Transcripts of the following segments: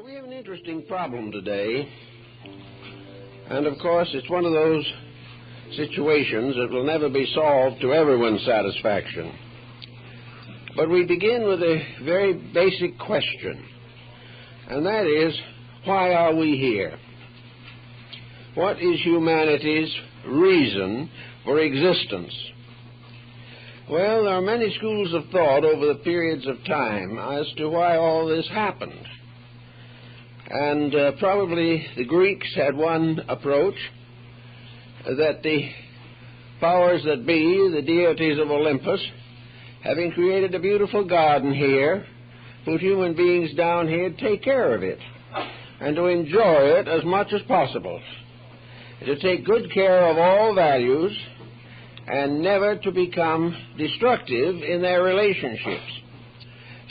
We have an interesting problem today, and of course it's one of those situations that will never be solved to everyone's satisfaction. But we begin with a very basic question, and that is, why are we here? What is humanity's reason for existence? Well, there are many schools of thought over the periods of time as to why all this happened. And probably the Greeks had one approach, that the powers that be, the deities of Olympus, having created a beautiful garden here, put human beings down here to take care of it and to enjoy it as much as possible, to take good care of all values and never to become destructive in their relationships.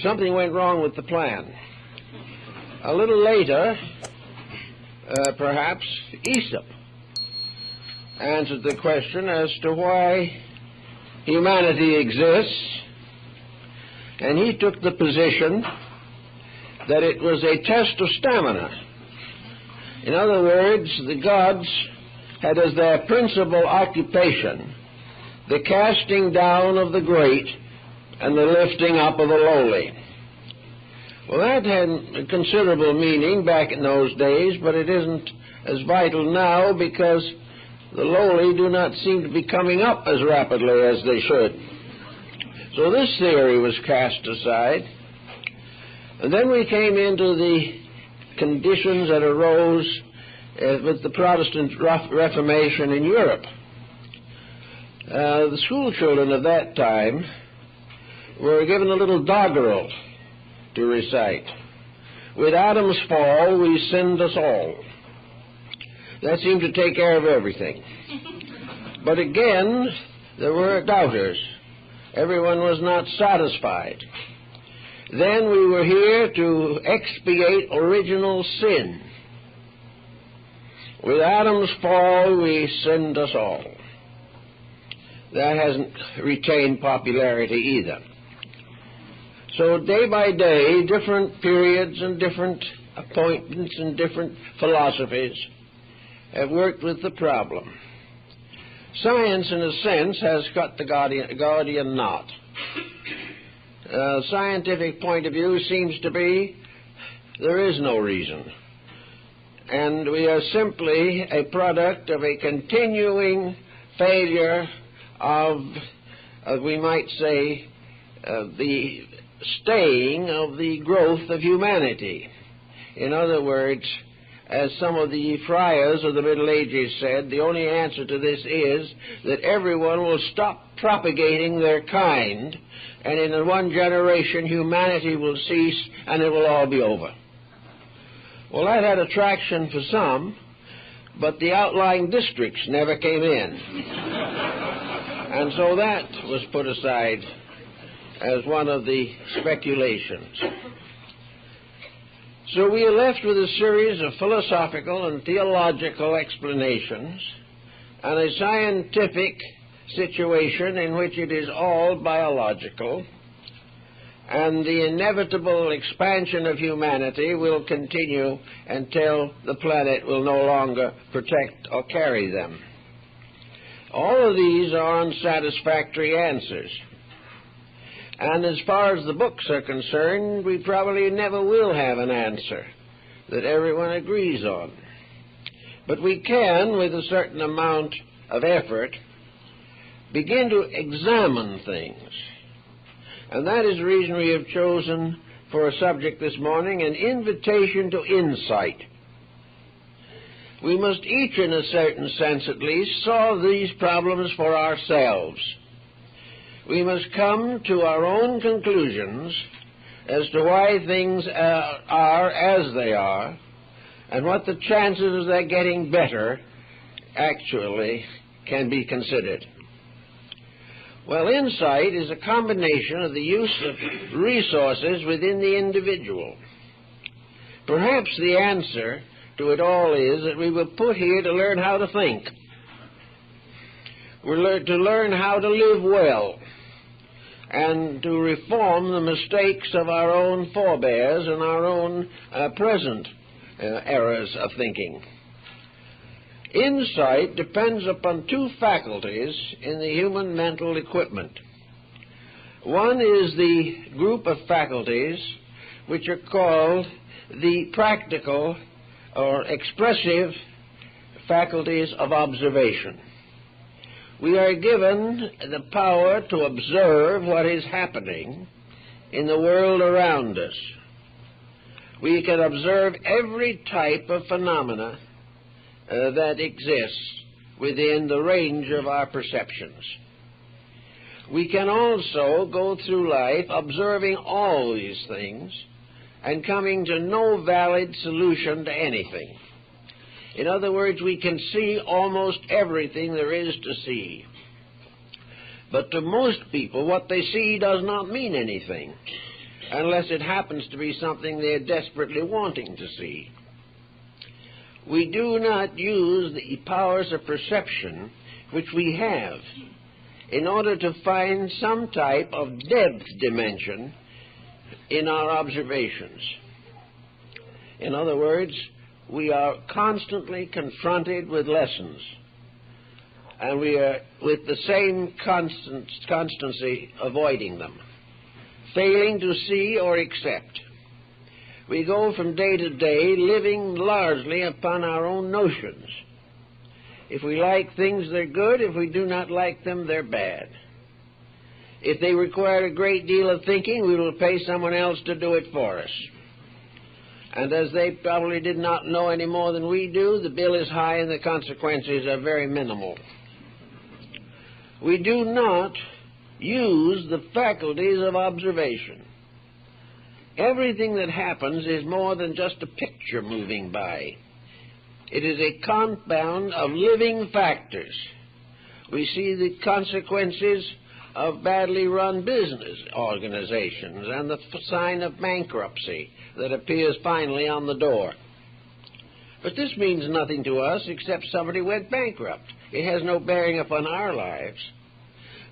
Something went wrong with the plan. A little later, perhaps, Aesop answered the question as to why humanity exists, and he took the position that it was a test of stamina. In other words, the gods had as their principal occupation the casting down of the great and the lifting up of the lowly. Well, that had a considerable meaning back in those days, but it isn't as vital now because the lowly do not seem to be coming up as rapidly as they should. So this theory was cast aside. And then we came into the conditions that arose with the Protestant Reformation in Europe. The school children of that time were given a little doggerel to recite. With Adam's fall, we sinned us all. That seemed to take care of everything. But again, there were doubters. Everyone was not satisfied. Then we were here to expiate original sin. With Adam's fall, we sinned us all. That hasn't retained popularity either. So day by day, different periods and different appointments and different philosophies have worked with the problem. Science, in a sense, has cut the Gordian knot. Scientific point of view seems to be there is no reason. And we are simply a product of a continuing failure of, we might say, the staying of the growth of humanity. In other words, as some of the friars of the Middle Ages said, the only answer to this is that everyone will stop propagating their kind, and in one generation humanity will cease and it will all be over. Well, that had attraction for some, but the outlying districts never came in. And so that was put aside as one of the speculations. So we are left with a series of philosophical and theological explanations and a scientific situation in which it is all biological, and the inevitable expansion of humanity will continue until the planet will no longer protect or carry them. All of these are unsatisfactory answers. And as far as the books are concerned, we probably never will have an answer that everyone agrees on. But we can, with a certain amount of effort, begin to examine things. And that is the reason we have chosen for a subject this morning, an invitation to insight. We must each, in a certain sense at least, solve these problems for ourselves. We must come to our own conclusions as to why things are as they are and what the chances of their getting better actually can be considered. Well, insight is a combination of the use of resources within the individual. Perhaps the answer to it all is that we were put here to learn how to think. We're to learn how to live well, and to reform the mistakes of our own forebears and our own present errors of thinking. Insight depends upon two faculties in the human mental equipment. One is the group of faculties which are called the practical or expressive faculties of observation. We are given the power to observe what is happening in the world around us. We can observe every type of phenomena that exists within the range of our perceptions. We can also go through life observing all these things and coming to no valid solution to anything. In other words, we can see almost everything there is to see. But to most people, what they see does not mean anything, unless it happens to be something they're desperately wanting to see. We do not use the powers of perception which we have in order to find some type of depth dimension in our observations. In other words, we are constantly confronted with lessons, and we are with the same constancy avoiding them, failing to see or accept. We go from day to day living largely upon our own notions. If we like things, they're good. If we do not like them, they're bad. If they require a great deal of thinking, we will pay someone else to do it for us. And as they probably did not know any more than we do, the bill is high and the consequences are very minimal. We do not use the faculties of observation. Everything that happens is more than just a picture moving by. It is a compound of living factors. We see the consequences of badly run business organizations and the sign of bankruptcy that appears finally on the door. But this means nothing to us except somebody went bankrupt. It has no bearing upon our lives.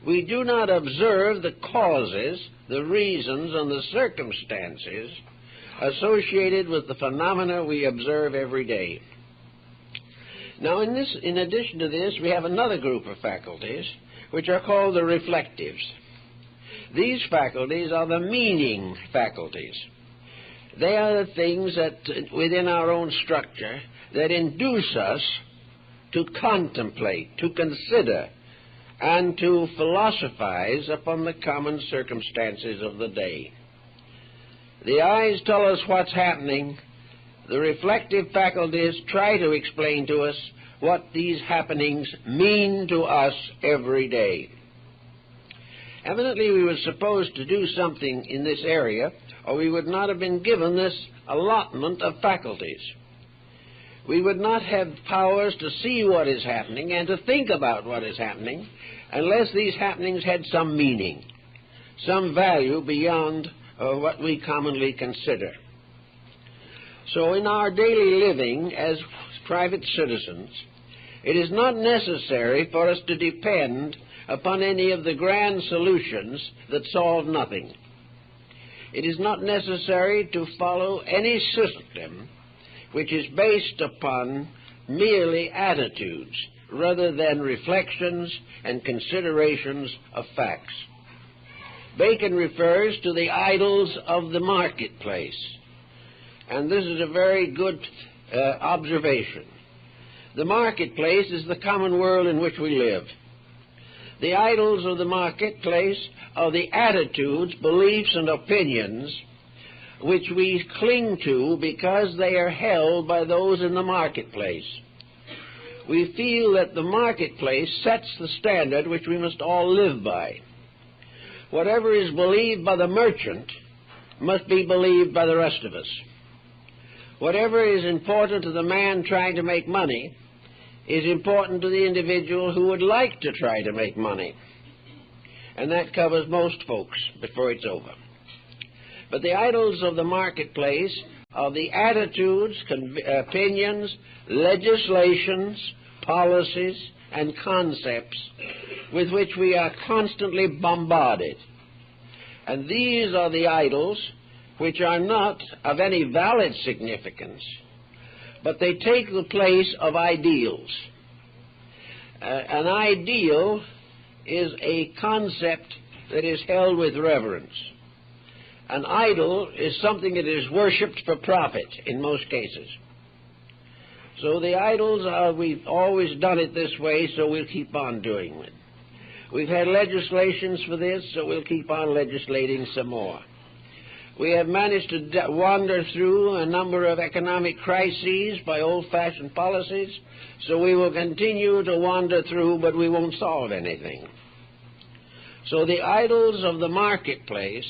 We do not observe the causes, the reasons, and the circumstances associated with the phenomena we observe every day. Now, in addition to this, we have another group of faculties which are called the reflectives. These faculties are the meaning faculties. They are the things that, within our own structure, that induce us to contemplate, to consider, and to philosophize upon the common circumstances of the day. The eyes tell us what's happening. The reflective faculties try to explain to us what these happenings mean to us every day. Evidently, we were supposed to do something in this area, or we would not have been given this allotment of faculties. We would not have powers to see what is happening and to think about what is happening unless these happenings had some meaning, some value beyond what we commonly consider. So in our daily living as private citizens, it is not necessary for us to depend upon any of the grand solutions that solve nothing. It is not necessary to follow any system which is based upon merely attitudes rather than reflections and considerations of facts. Bacon refers to the idols of the marketplace, and this is a very good observation. The marketplace is the common world in which we live. The idols of the marketplace are the attitudes, beliefs, and opinions which we cling to because they are held by those in the marketplace. We feel that the marketplace sets the standard which we must all live by. Whatever is believed by the merchant must be believed by the rest of us. Whatever is important to the man trying to make money is important to the individual who would like to try to make money. And that covers most folks before it's over. But the idols of the marketplace are the attitudes, opinions, legislations, policies, and concepts with which we are constantly bombarded. And these are the idols which are not of any valid significance, but they take the place of ideals. An ideal is a concept that is held with reverence. An idol is something that is worshipped for profit in most cases. So the idols are, we've always done it this way, so we'll keep on doing it. We've had legislations for this, so we'll keep on legislating some more. We have managed to wander through a number of economic crises by old-fashioned policies, so we will continue to wander through, but we won't solve anything. So the idols of the marketplace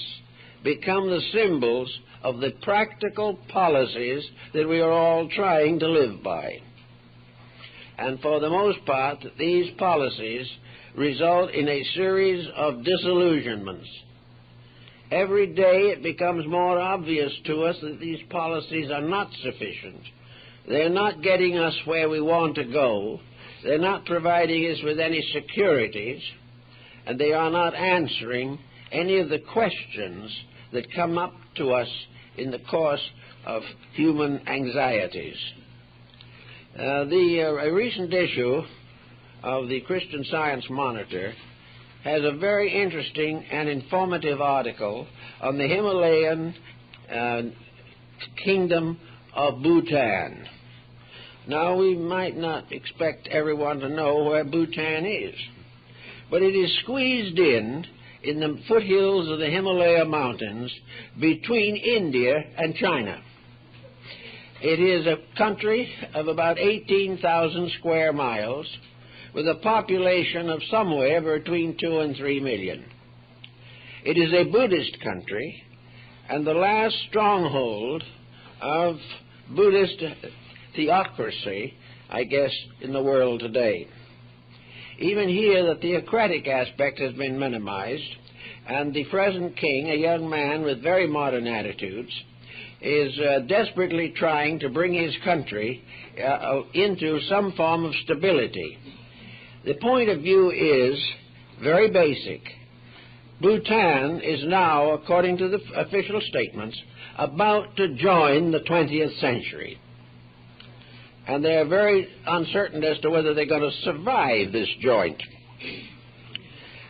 become the symbols of the practical policies that we are all trying to live by. And for the most part, these policies result in a series of disillusionments. Every day it becomes more obvious to us that these policies are not sufficient. They're not getting us where we want to go. They're not providing us with any securities, and they are not answering any of the questions that come up to us in the course of human anxieties. A recent issue of the Christian Science Monitor has a very interesting and informative article on the Himalayan kingdom of Bhutan. Now, we might not expect everyone to know where Bhutan is, but it is squeezed in the foothills of the Himalaya mountains between India and China. It is a country of about 18,000 square miles with a population of somewhere between 2 and 3 million. It is a Buddhist country and the last stronghold of Buddhist theocracy, I guess, in the world today. Even here, the theocratic aspect has been minimized, and the present king, a young man with very modern attitudes, is desperately trying to bring his country into some form of stability. The point of view is very basic. Bhutan is now, according to the official statements, about to join the 20th century. And they are very uncertain as to whether they're going to survive this joint.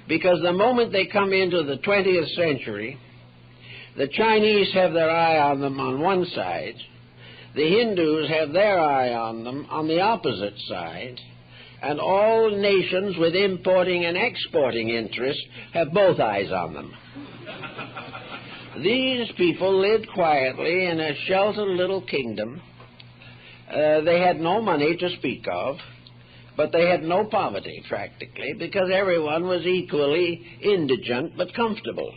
Because the moment they come into the 20th century, the Chinese have their eye on them on one side, the Hindus have their eye on them on the opposite side, and all nations with importing and exporting interests have both eyes on them. These people lived quietly in a sheltered little kingdom. They had no money to speak of, but they had no poverty, practically, because everyone was equally indigent but comfortable.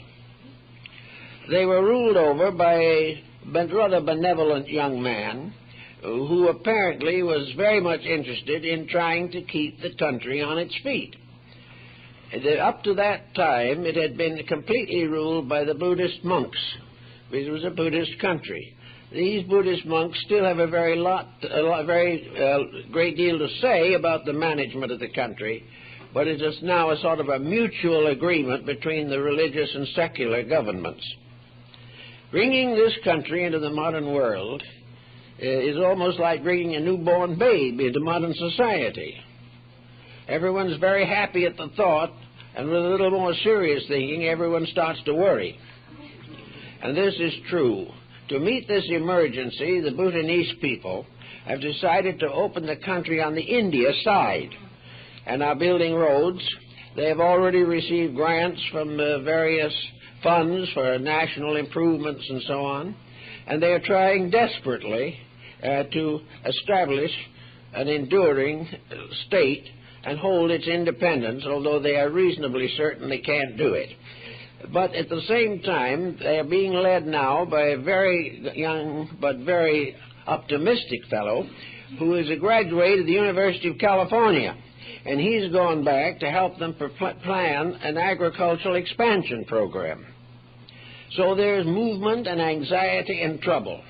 They were ruled over by a rather benevolent young man who apparently was very much interested in trying to keep the country on its feet. Up to that time, it had been completely ruled by the Buddhist monks. It was a Buddhist country. These Buddhist monks still have a very great deal to say about the management of the country, but it is now a sort of a mutual agreement between the religious and secular governments. Bringing this country into the modern world is almost like bringing a newborn babe into modern society. Everyone's very happy at the thought, and with a little more serious thinking, everyone starts to worry. And this is true. To meet this emergency, the Bhutanese people have decided to open the country on the India side and are building roads. They have already received grants from various funds for national improvements and so on, and they are trying desperately to establish an enduring state and hold its independence, although they are reasonably certain they can't do it. But at the same time, they are being led now by a very young but very optimistic fellow who is a graduate of the University of California, and he's gone back to help them plan an agricultural expansion program. So there's movement and anxiety and trouble.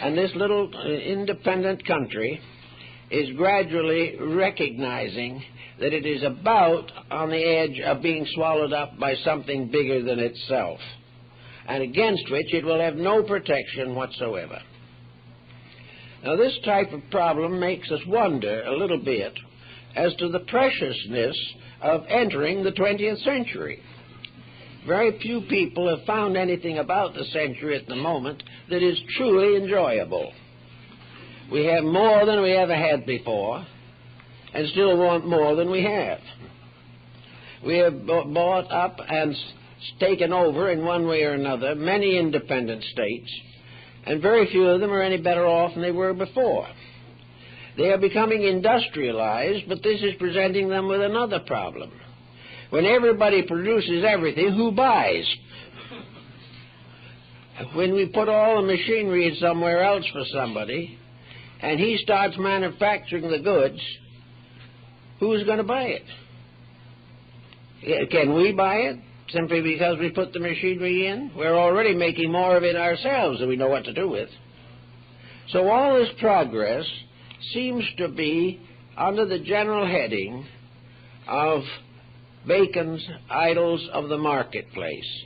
And this little independent country is gradually recognizing that it is about on the edge of being swallowed up by something bigger than itself, and against which it will have no protection whatsoever. Now, this type of problem makes us wonder a little bit as to the preciousness of entering the 20th century. Very few people have found anything about the century at the moment that is truly enjoyable. We have more than we ever had before, and still want more than we have. We have bought up and taken over in one way or another many independent states, and very few of them are any better off than they were before. They are becoming industrialized, but this is presenting them with another problem. When everybody produces everything, who buys? When we put all the machinery somewhere else for somebody, and he starts manufacturing the goods, who's going to buy it? Can we buy it simply because we put the machinery in? We're already making more of it ourselves than we know what to do with. So all this progress seems to be under the general heading of Bacon's Idols of the Marketplace.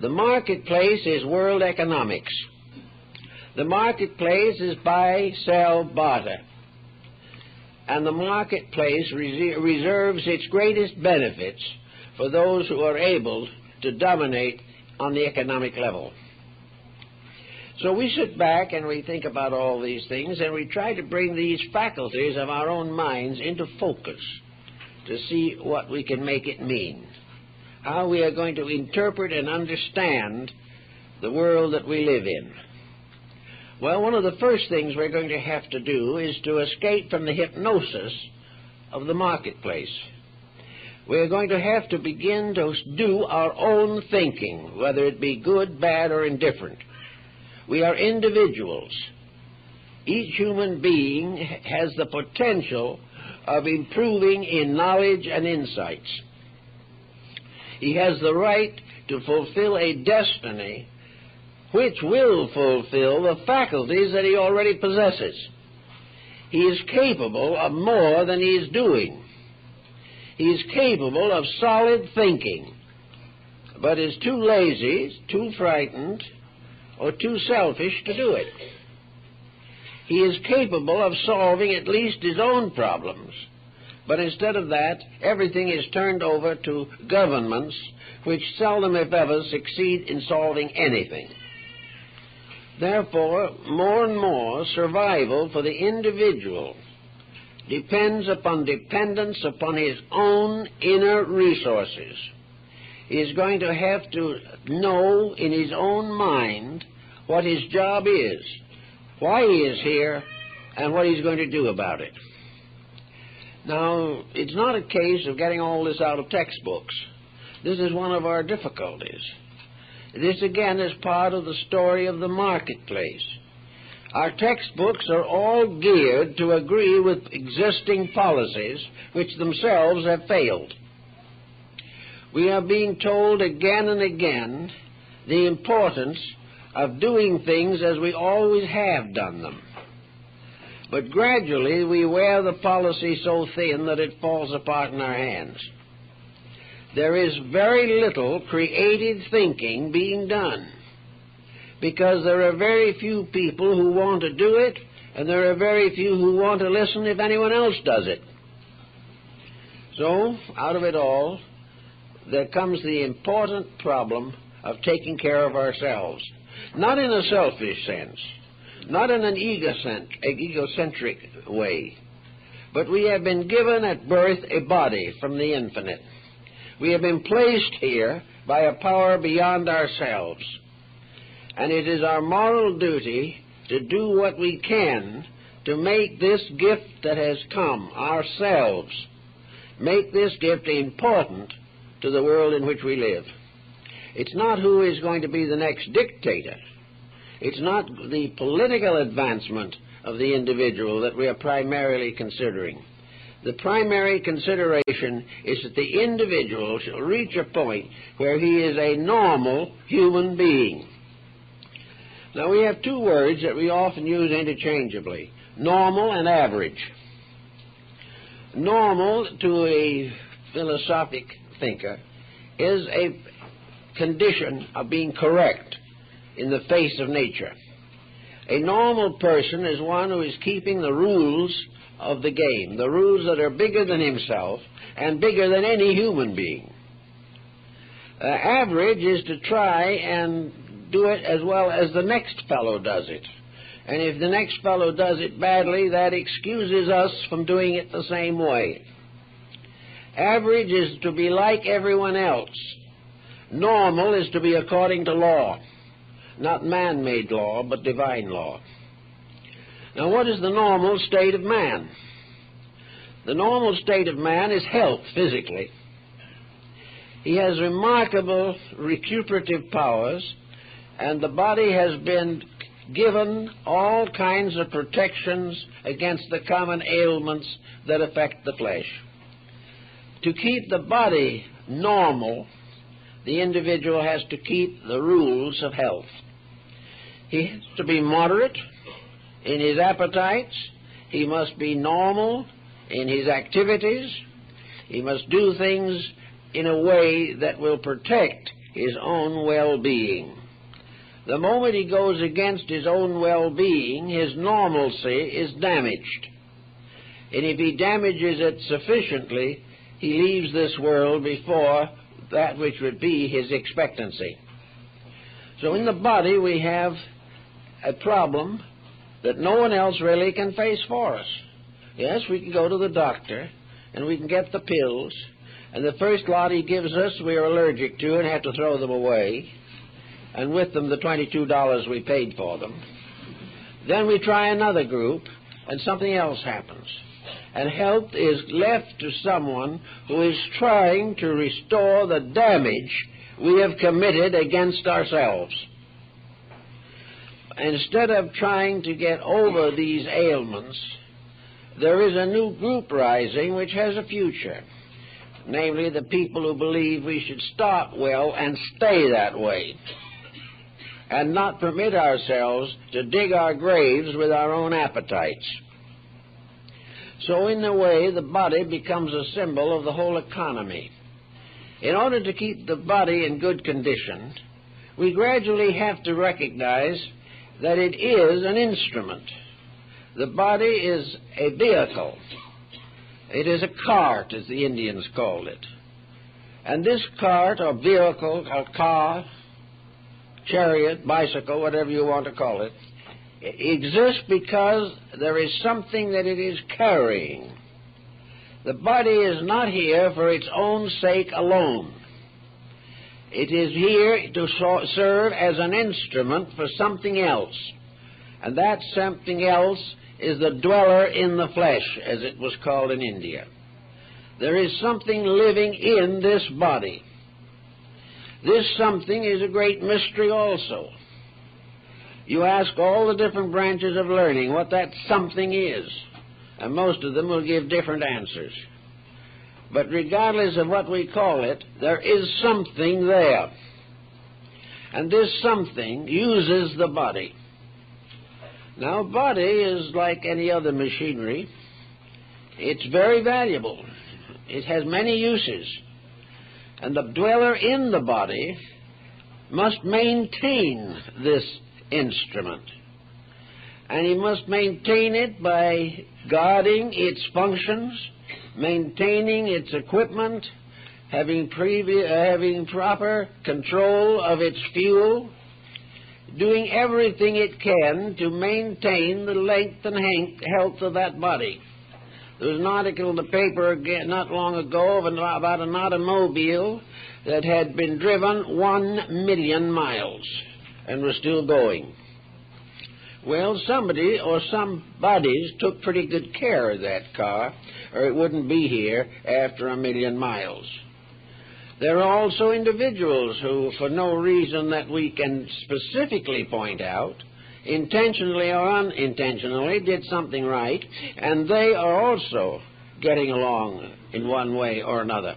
The marketplace is world economics. The marketplace is buy, sell, barter. And the marketplace reserves its greatest benefits for those who are able to dominate on the economic level. So we sit back and we think about all these things, and we try to bring these faculties of our own minds into focus to see what we can make it mean, how we are going to interpret and understand the world that we live in. Well, one of the first things we're going to have to do is to escape from the hypnosis of the marketplace. We're going to have to begin to do our own thinking, whether it be good, bad, or indifferent. We are individuals. Each human being has the potential of improving in knowledge and insights. He has the right to fulfill a destiny which will fulfill the faculties that he already possesses. He is capable of more than he is doing. He is capable of solid thinking, but is too lazy, too frightened, or too selfish to do it. He is capable of solving at least his own problems, but instead of that, everything is turned over to governments which seldom, if ever, succeed in solving anything. Therefore, more and more, survival for the individual depends upon dependence upon his own inner resources. He is going to have to know in his own mind what his job is, why he is here, and what he's going to do about it. Now, it's not a case of getting all this out of textbooks. This is one of our difficulties. This, again, is part of the story of the marketplace. Our textbooks are all geared to agree with existing policies which themselves have failed. We are being told again and again the importance of doing things as we always have done them. But gradually we wear the policy so thin that it falls apart in our hands. There is very little creative thinking being done, because there are very few people who want to do it, and there are very few who want to listen if anyone else does it. So, out of it all, there comes the important problem of taking care of ourselves, not in a selfish sense, not in an egocentric way, but we have been given at birth a body from the infinite. We have been placed here by a power beyond ourselves, and it is our moral duty to do what we can to make this gift that has come, ourselves, make this gift important to the world in which we live. It's not who is going to be the next dictator. It's not the political advancement of the individual that we are primarily considering. The primary consideration is that the individual shall reach a point where he is a normal human being. Now, we have two words that we often use interchangeably, normal and average. Normal to a philosophic thinker is a condition of being correct in the face of nature. A normal person is one who is keeping the rules of the game, the rules that are bigger than himself and bigger than any human being. Average is to try and do it as well as the next fellow does it. And if the next fellow does it badly, that excuses us from doing it the same way. Average is to be like everyone else. Normal is to be according to law. Not man-made law, but divine law. Now, what is the normal state of man? The normal state of man is health, physically. He has remarkable recuperative powers, and the body has been given all kinds of protections against the common ailments that affect the flesh. To keep the body normal, the individual has to keep the rules of health. He has to be moderate in his appetites. He must be normal in his activities. He must do things in a way that will protect his own well-being. The moment he goes against his own well-being, his normalcy is damaged. And if he damages it sufficiently, he leaves this world before that which would be his expectancy. So in the body we have a problem that no one else really can face for us. Yes, we can go to the doctor and we can get the pills, and the first lot he gives us we are allergic to and have to throw them away, and with them the $22 we paid for them. Then we try another group and something else happens, and help is left to someone who is trying to restore the damage we have committed against ourselves. Instead of trying to get over these ailments, there is a new group rising which has a future, namely the people who believe we should start well and stay that way, and not permit ourselves to dig our graves with our own appetites. So in a way, the body becomes a symbol of the whole economy. In order to keep the body in good condition, we gradually have to recognize that it is an instrument. The body is a vehicle. It is a cart, as the Indians called it. And this cart or vehicle or car, chariot, bicycle, whatever you want to call it, exists because there is something that it is carrying. The body is not here for its own sake alone. It is here to serve as an instrument for something else. And that something else is the dweller in the flesh, as it was called in India. There is something living in this body. This something is a great mystery also. You ask all the different branches of learning what that something is, and most of them will give different answers. But regardless of what we call it, there is something there. And this something uses the body. Now, body is like any other machinery. It's very valuable. It has many uses. And the dweller in the body must maintain this instrument. And he must maintain it by guarding its functions, maintaining its equipment, having proper control of its fuel, doing everything it can to maintain the length and health of that body. There was an article in the paper not long ago about an automobile that had been driven 1 million miles and was still going. Well, somebody or some bodies took pretty good care of that car, or it wouldn't be here after 1 million miles. There are also individuals who, for no reason that we can specifically point out, intentionally or unintentionally did something right, and they are also getting along in one way or another.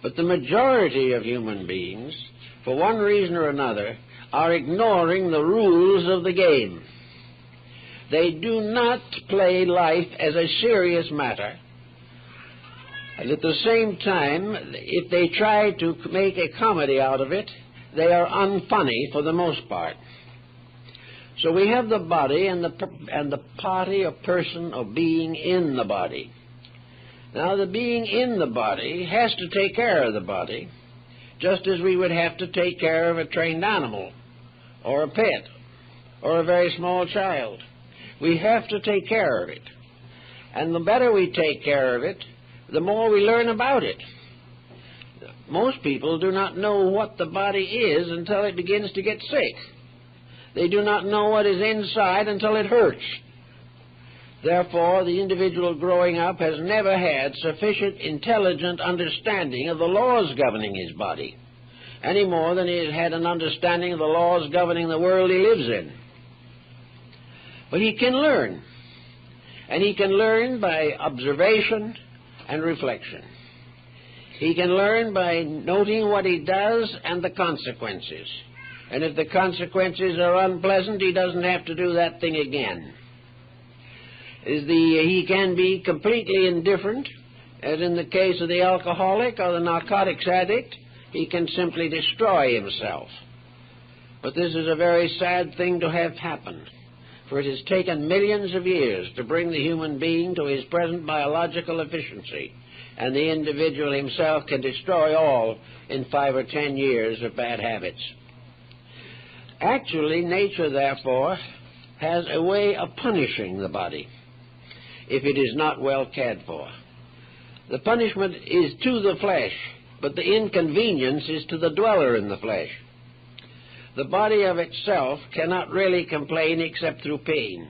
But the majority of human beings, for one reason or another, are ignoring the rules of the game. They do not play life as a serious matter. And at the same time, if they try to make a comedy out of it, they are unfunny for the most part. So we have the body and the party or person or being in the body. Now, the being in the body has to take care of the body, just as we would have to take care of a trained animal or a pet or a very small child. We have to take care of it. And the better we take care of it, the more we learn about it. Most people do not know what the body is until it begins to get sick. They do not know what is inside until it hurts. Therefore, the individual growing up has never had sufficient intelligent understanding of the laws governing his body, any more than he has had an understanding of the laws governing the world he lives in. But he can learn, and he can learn by observation and reflection. He can learn by noting what he does and the consequences. And if the consequences are unpleasant, he doesn't have to do that thing again. He can be completely indifferent, as in the case of the alcoholic or the narcotics addict. He can simply destroy himself. But this is a very sad thing to have happen, for it has taken millions of years to bring the human being to his present biological efficiency, and the individual himself can destroy all in 5 or 10 years of bad habits. Actually, nature, therefore, has a way of punishing the body if it is not well cared for. The punishment is to the flesh, but the inconvenience is to the dweller in the flesh. The body of itself cannot really complain except through pain,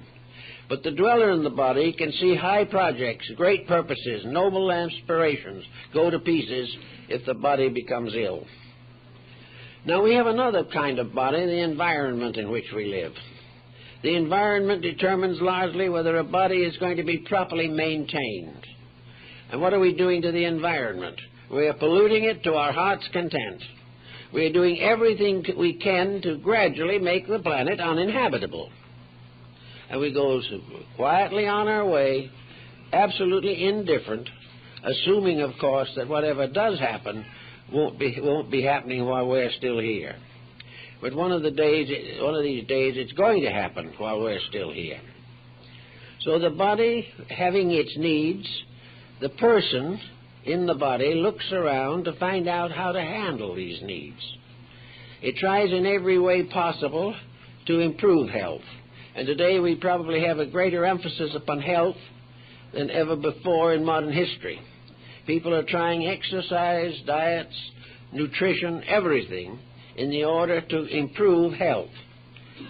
but the dweller in the body can see high projects, great purposes, noble aspirations go to pieces if the body becomes ill. Now, we have another kind of body, the environment in which we live. The environment determines largely whether a body is going to be properly maintained. And what are we doing to the environment? We are polluting it to our heart's content. We are doing everything we can to gradually make the planet uninhabitable. And we go quietly on our way, absolutely indifferent, assuming, of course, that whatever does happen won't be happening while we're still here. But one of these days, it's going to happen while we're still here. So the body having its needs, the person in the body looks around to find out how to handle these needs. It tries in every way possible to improve health. And today we probably have a greater emphasis upon health than ever before in modern history. People are trying exercise, diets, nutrition, everything in the order to improve health.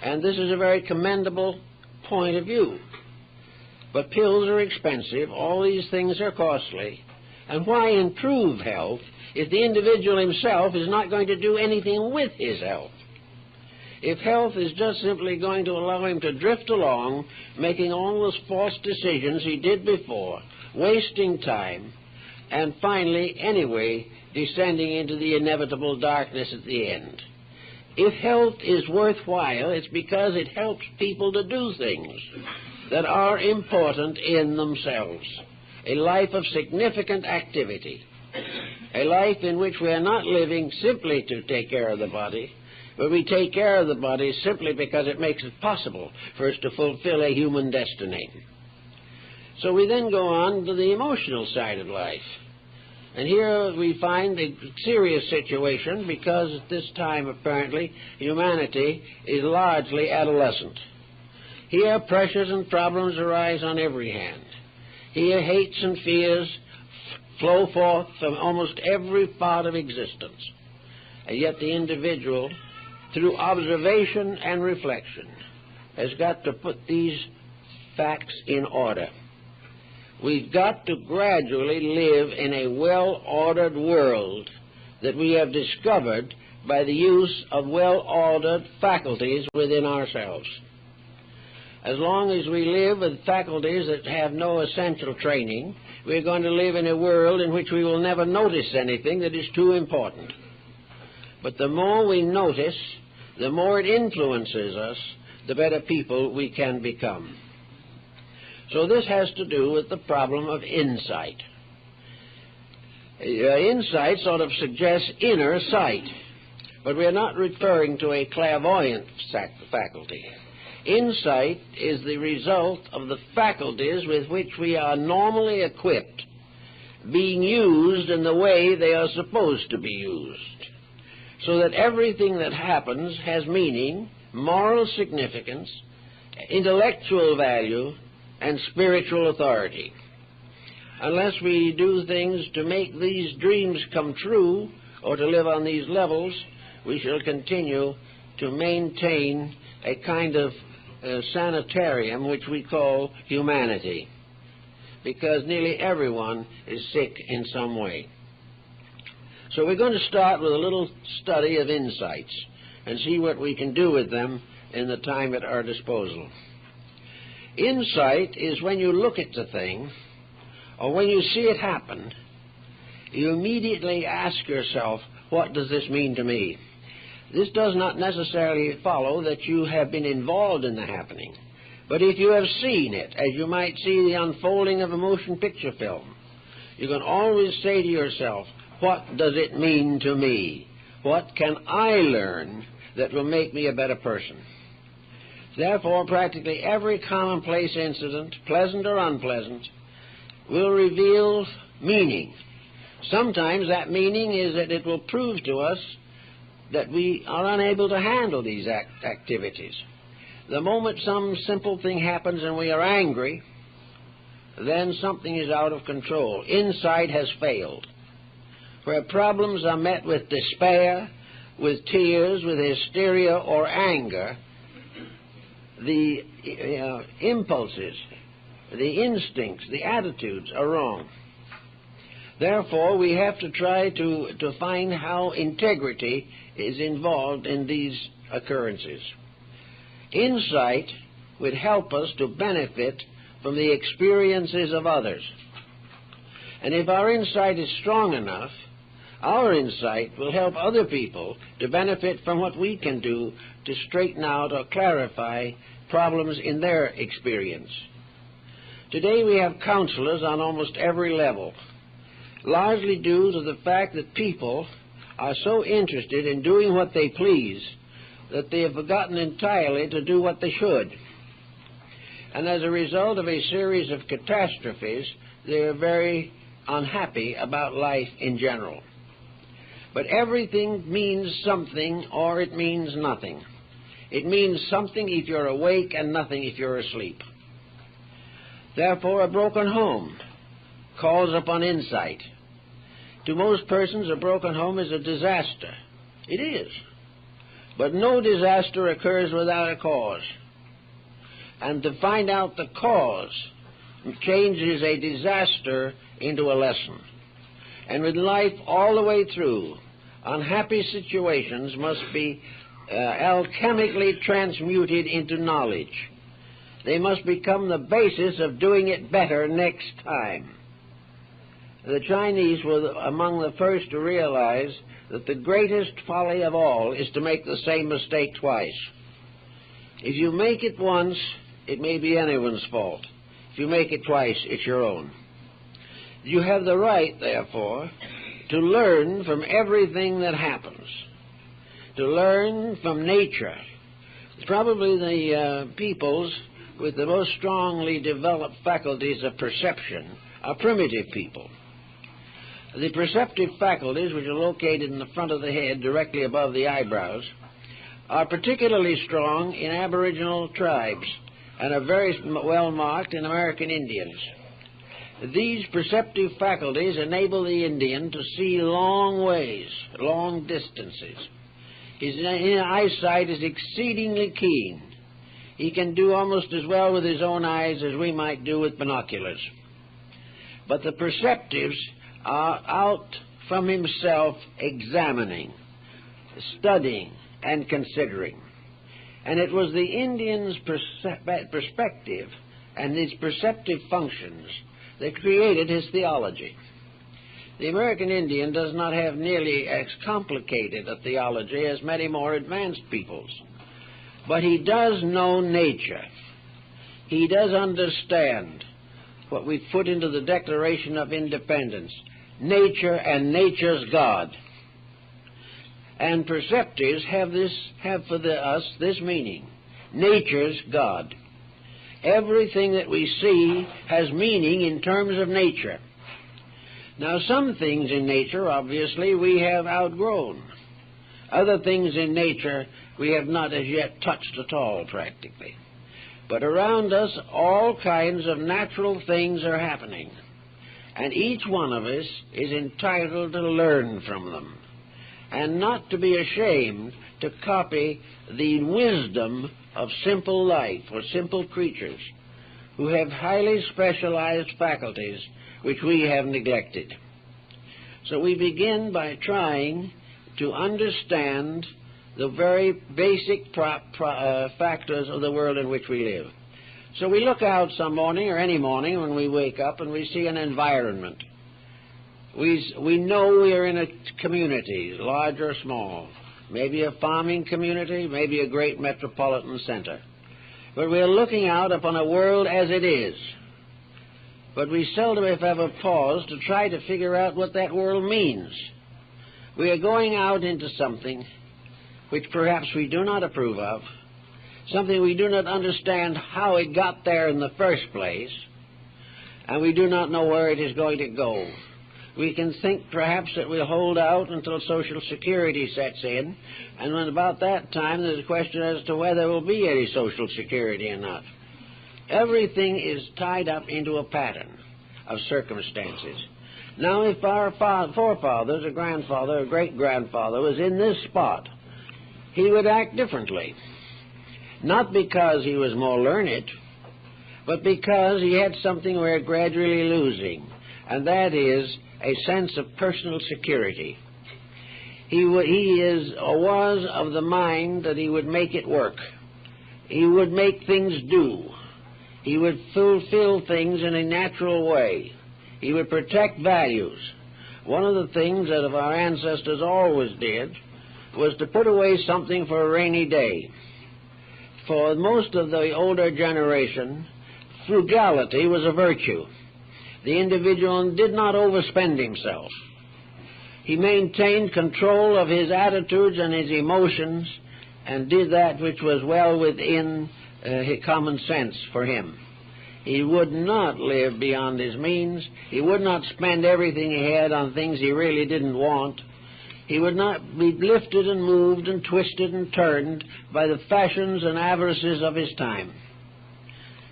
And this is a very commendable point of view. But pills are expensive, all these things are costly. And why improve health if the individual himself is not going to do anything with his health? If health is just simply going to allow him to drift along, making all those false decisions he did before, wasting time, and finally, anyway, descending into the inevitable darkness at the end. If health is worthwhile, it's because it helps people to do things that are important in themselves. A life of significant activity. A life in which we are not living simply to take care of the body, but we take care of the body simply because it makes it possible for us to fulfill a human destiny. So we then go on to the emotional side of life. And here we find a serious situation because at this time, apparently, humanity is largely adolescent. Here pressures and problems arise on every hand. Here hates and fears flow forth from almost every part of existence. And yet the individual, through observation and reflection, has got to put these facts in order. We've got to gradually live in a well-ordered world that we have discovered by the use of well-ordered faculties within ourselves. As long as we live with faculties that have no essential training, we're going to live in a world in which we will never notice anything that is too important. But the more we notice, the more it influences us, the better people we can become. So this has to do with the problem of insight. Insight sort of suggests inner sight, but we're not referring to a clairvoyant faculty. Insight is the result of the faculties with which we are normally equipped being used in the way they are supposed to be used, so that everything that happens has meaning, moral significance, intellectual value, and spiritual authority. Unless we do things to make these dreams come true or to live on these levels, we shall continue to maintain a kind of sanitarium which we call humanity, because nearly everyone is sick in some way. So we're going to start with a little study of insights and see what we can do with them in the time at our disposal. Insight is when you look at the thing, or when you see it happen, you immediately ask yourself, what does this mean to me? This does not necessarily follow that you have been involved in the happening, but if you have seen it, as you might see the unfolding of a motion picture film, you can always say to yourself, what does it mean to me? What can I learn that will make me a better person? Therefore, practically every commonplace incident, pleasant or unpleasant, will reveal meaning. Sometimes that meaning is that it will prove to us that we are unable to handle these activities. The moment some simple thing happens and we are angry, then something is out of control. Insight has failed. Where problems are met with despair, with tears, with hysteria or anger, the impulses, the instincts, the attitudes are wrong. Therefore, we have to try to find how integrity is involved in these occurrences. Insight would help us to benefit from the experiences of others. And if our insight is strong enough, our insight will help other people to benefit from what we can do to straighten out or clarify problems in their experience. Today we have counselors on almost every level, largely due to the fact that people are so interested in doing what they please that they have forgotten entirely to do what they should. And as a result of a series of catastrophes, they are very unhappy about life in general. But everything means something or it means nothing. It means something if you're awake and nothing if you're asleep. Therefore, a broken home calls upon insight. To most persons, a broken home is a disaster. It is. But no disaster occurs without a cause. And to find out the cause changes a disaster into a lesson. And with life all the way through, unhappy situations must be alchemically transmuted into knowledge. They must become the basis of doing it better next time. The Chinese were among the first to realize that the greatest folly of all is to make the same mistake twice. If you make it once, it may be anyone's fault. If you make it twice, it's your own. You have the right, therefore, to learn from everything that happens, to learn from nature. Probably the peoples with the most strongly developed faculties of perception are primitive people. The perceptive faculties, which are located in the front of the head, directly above the eyebrows, are particularly strong in Aboriginal tribes and are very well marked in American Indians. These perceptive faculties enable the Indian to see long ways, long distances. His eyesight is exceedingly keen. He can do almost as well with his own eyes as we might do with binoculars. But the perceptives are out from himself examining, studying, and considering. And it was the Indian's perspective and his perceptive functions that created his theology. The American Indian does not have nearly as complicated a theology as many more advanced peoples, but he does know nature. He does understand what we put into the Declaration of Independence. nature and nature's God. And perceptives have for us this meaning: nature's God. Everything that we see has meaning in terms of nature. Now, some things in nature, obviously, we have outgrown. Other things in nature we have not as yet touched at all, practically. But around us, all kinds of natural things are happening, and each one of us is entitled to learn from them, and not to be ashamed to copy the wisdom of simple life or simple creatures who have highly specialized faculties which we have neglected. So we begin by trying to understand the very basic factors of the world in which we live. So we look out some morning, or any morning when we wake up, and we see an environment. We know we are in a community, large or small, maybe a farming community, maybe a great metropolitan center. But we are looking out upon a world as it is. But we seldom, if ever, pause to try to figure out what that world means. We are going out into something which perhaps we do not approve of, something we do not understand how it got there in the first place, and we do not know where it is going to go. We can think perhaps that we'll hold out until Social Security sets in, and when about that time there's a question as to whether there will be any Social Security or not. Everything is tied up into a pattern of circumstances. Now, if our forefathers, a grandfather, a great-grandfather was in this spot, he would act differently. Not because he was more learned, but because he had something we're gradually losing, and that is a sense of personal security. He was of the mind that he would make it work. He would make things do. He would fulfill things in a natural way. He would protect values. One of the things that our ancestors always did was to put away something for a rainy day. For most of the older generation, frugality was a virtue. The individual did not overspend himself. He maintained control of his attitudes and his emotions and did that which was well within common sense for him. He would not live beyond his means. He would not spend everything he had on things he really didn't want. He would not be lifted and moved and twisted and turned by the fashions and avarices of his time.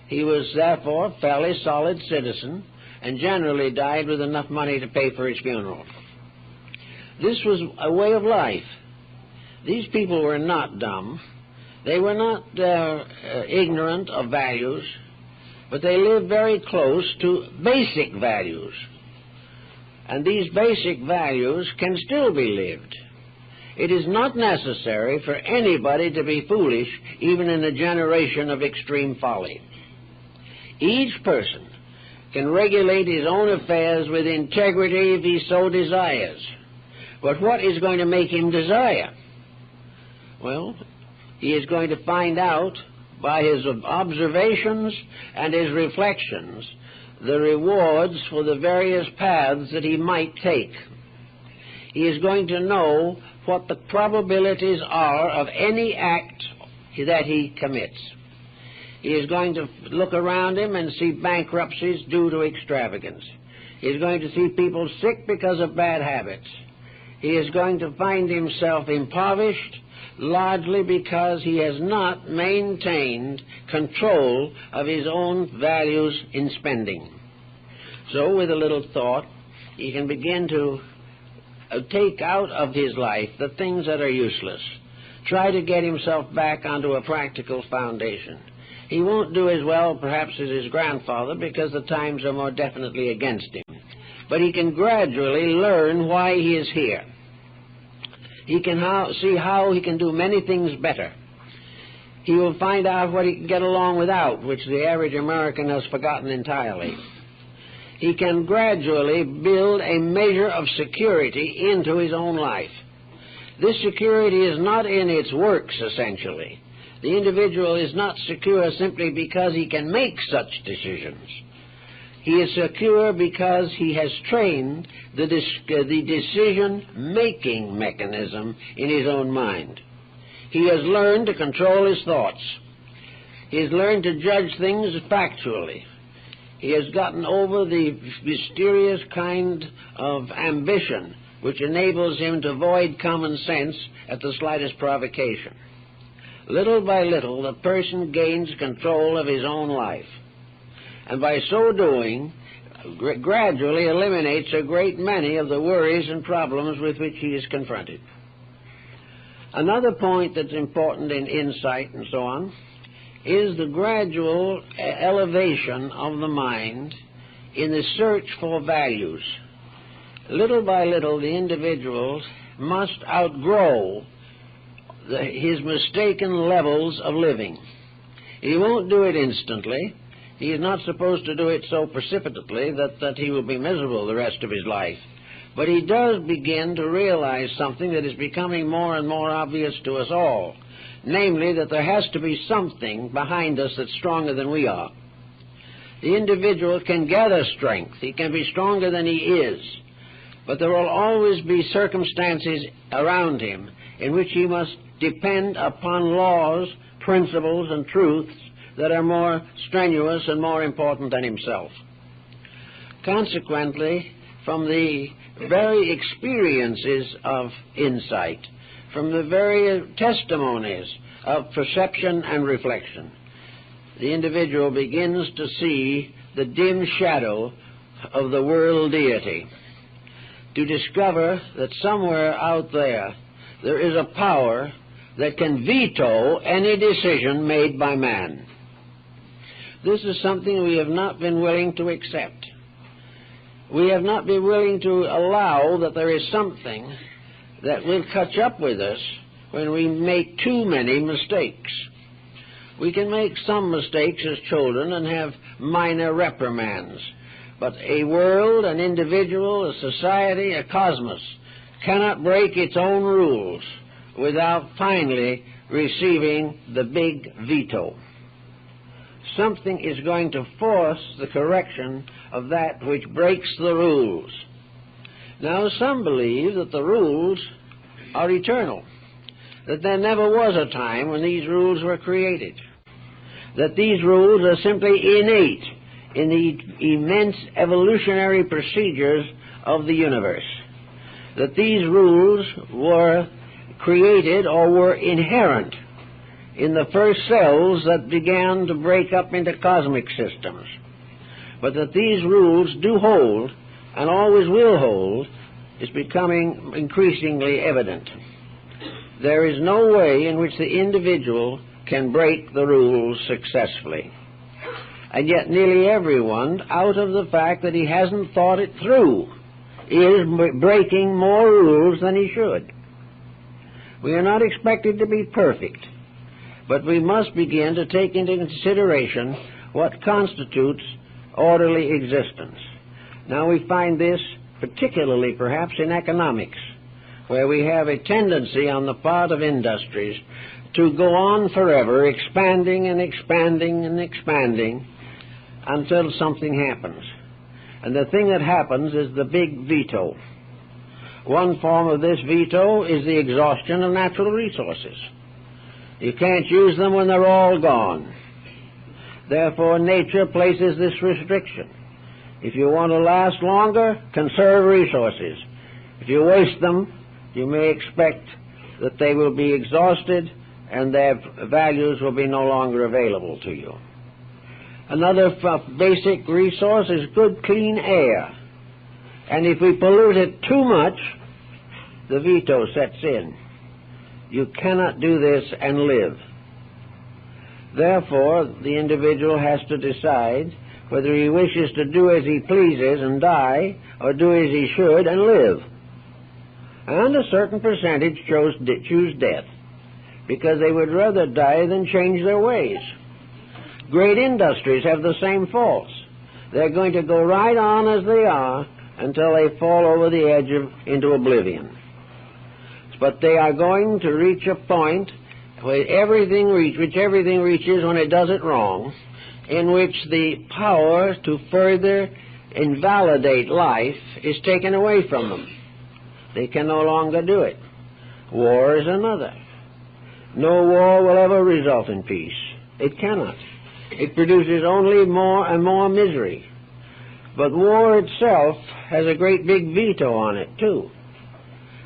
He was therefore a fairly solid citizen and generally died with enough money to pay for his funeral. This was a way of life. These people were not dumb. They were not ignorant of values, but they lived very close to basic values. And these basic values can still be lived. It is not necessary for anybody to be foolish, even in a generation of extreme folly. Each person can regulate his own affairs with integrity if he so desires. But what is going to make him desire? Well, he is going to find out by his observations and his reflections the rewards for the various paths that he might take. He is going to know what the probabilities are of any act that he commits. He is going to look around him and see bankruptcies due to extravagance. He is going to see people sick because of bad habits. He is going to find himself impoverished largely because he has not maintained control of his own values in spending. So, with a little thought, he can begin to take out of his life the things that are useless. Try to get himself back onto a practical foundation. He won't do as well, perhaps, as his grandfather, because the times are more definitely against him. But he can gradually learn why he is here. He can see how he can do many things better. He will find out what he can get along without, which the average American has forgotten entirely. He can gradually build a measure of security into his own life. This security is not in its works, essentially. The individual is not secure simply because he can make such decisions. He is secure because he has trained the decision-making mechanism in his own mind. He has learned to control his thoughts. He has learned to judge things factually. He has gotten over the mysterious kind of ambition which enables him to void common sense at the slightest provocation. Little by little, the person gains control of his own life, and by so doing, gradually eliminates a great many of the worries and problems with which he is confronted. Another point that's important in insight and so on is the gradual elevation of the mind in the search for values. Little by little, the individual must outgrow his mistaken levels of living. He won't do it instantly. He is not supposed to do it so precipitately that he will be miserable the rest of his life. But he does begin to realize something that is becoming more and more obvious to us all, namely that there has to be something behind us that's stronger than we are. The individual can gather strength. He can be stronger than he is. But there will always be circumstances around him in which he must depend upon laws, principles, and truths that are more strenuous and more important than himself. Consequently, from the very experiences of insight, from the very testimonies of perception and reflection, the individual begins to see the dim shadow of the world deity, to discover that somewhere out there is a power that can veto any decision made by man. This is something we have not been willing to accept. We have not been willing to allow that there is something that will catch up with us when we make too many mistakes. We can make some mistakes as children and have minor reprimands, but a world, an individual, a society, a cosmos cannot break its own rules without finally receiving the big veto. Something is going to force the correction of that which breaks the rules. Now, some believe that the rules are eternal, that there never was a time when these rules were created, that these rules are simply innate in the immense evolutionary procedures of the universe, that these rules were created or were inherent in the first cells that began to break up into cosmic systems, but that these rules do hold and always will hold is becoming increasingly evident. There is no way in which the individual can break the rules successfully. And yet nearly everyone, out of the fact that he hasn't thought it through, is breaking more rules than he should. We are not expected to be perfect, but we must begin to take into consideration what constitutes orderly existence. Now we find this particularly perhaps in economics, where we have a tendency on the part of industries to go on forever, expanding and expanding and expanding until something happens. And the thing that happens is the big veto. One form of this veto is the exhaustion of natural resources. You can't use them when they're all gone. Therefore, nature places this restriction. If you want to last longer, conserve resources. If you waste them, you may expect that they will be exhausted and their values will be no longer available to you. Another basic resource is good, clean air. And if we pollute it too much, the veto sets in. You cannot do this and live. Therefore, the individual has to decide whether he wishes to do as he pleases and die, or do as he should and live. And a certain percentage choose death, because they would rather die than change their ways. Great industries have the same faults. They're going to go right on as they are until they fall over the edge into oblivion. But they are going to reach a point where everything reaches when it does it wrong, in which the power to further invalidate life is taken away from them. They can no longer do it. War is another. No war will ever result in peace. It cannot. It produces only more and more misery. But war itself has a great big veto on it, too,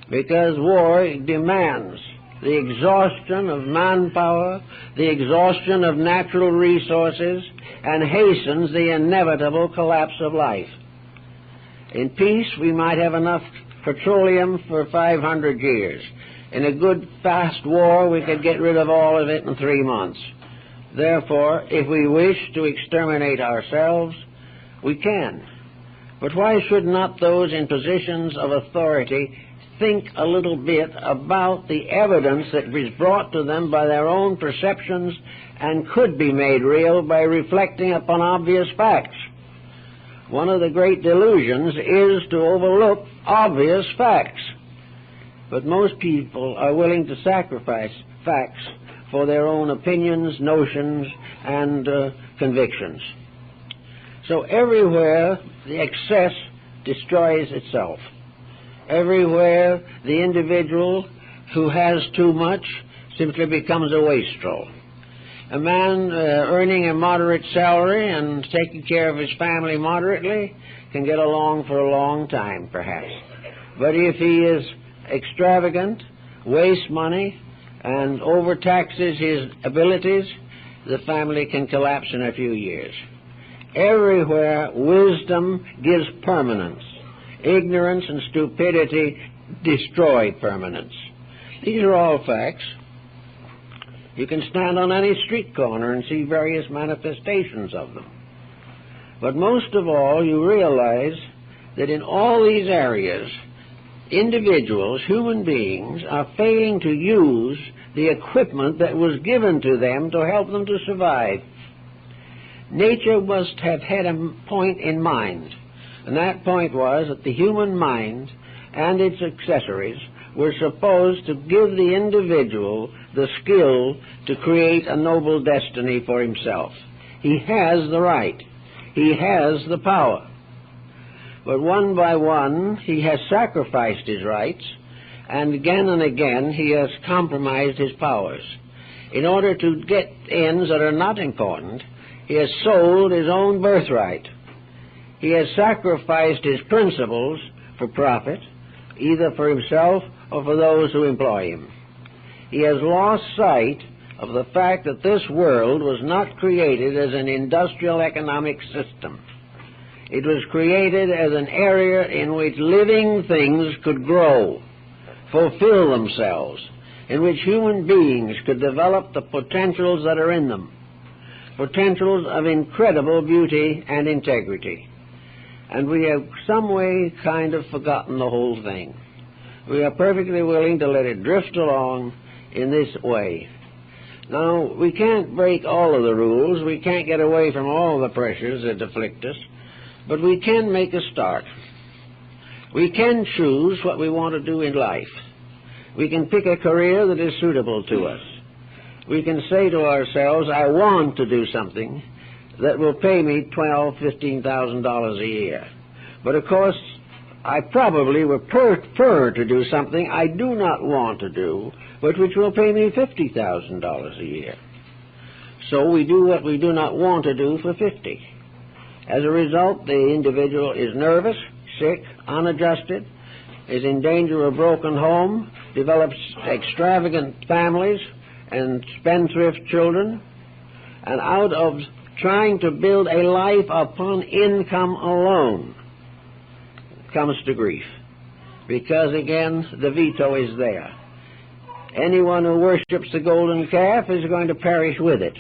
because war demands the exhaustion of manpower, the exhaustion of natural resources, and hastens the inevitable collapse of life. In peace, we might have enough petroleum for 500 years. In a good, fast war, we could get rid of all of it in 3 months. Therefore, if we wish to exterminate ourselves, we can. But why should not those in positions of authority think a little bit about the evidence that was brought to them by their own perceptions and could be made real by reflecting upon obvious facts? One of the great delusions is to overlook obvious facts. But most people are willing to sacrifice facts for their own opinions, notions, and convictions. So everywhere the excess destroys itself. Everywhere the individual who has too much simply becomes a wastrel. A man earning a moderate salary and taking care of his family moderately can get along for a long time, perhaps. But if he is extravagant, wastes money, and overtaxes his abilities, the family can collapse in a few years. Everywhere wisdom gives permanence. Ignorance and stupidity destroy permanence. These are all facts. You can stand on any street corner and see various manifestations of them. But most of all, you realize that in all these areas, individuals, human beings, are failing to use the equipment that was given to them to help them to survive. Nature must have had a point in mind, and that point was that the human mind and its accessories were supposed to give the individual the skill to create a noble destiny for himself. He has the right. He has the power. But one by one, he has sacrificed his rights, and again he has compromised his powers. In order to get ends that are not important, he has sold his own birthright. He has sacrificed his principles for profit, either for himself or for those who employ him. He has lost sight of the fact that this world was not created as an industrial economic system. It was created as an area in which living things could grow, fulfill themselves, in which human beings could develop the potentials that are in them, potentials of incredible beauty and integrity. And we have some way kind of forgotten the whole thing. We are perfectly willing to let it drift along in this way. Now, we can't break all of the rules. We can't get away from all the pressures that afflict us. But we can make a start. We can choose what we want to do in life. We can pick a career that is suitable to us. We can say to ourselves, I want to do something that will pay me $12,000, $15,000 a year. But of course, I probably would prefer to do something I do not want to do, but which will pay me $50,000 a year. So we do what we do not want to do for $50,000. As a result, the individual is nervous, sick, unadjusted, is in danger of a broken home, develops extravagant families and spendthrift children, and out of trying to build a life upon income alone comes to grief. Because, again, the veto is there. Anyone who worships the golden calf is going to perish with it.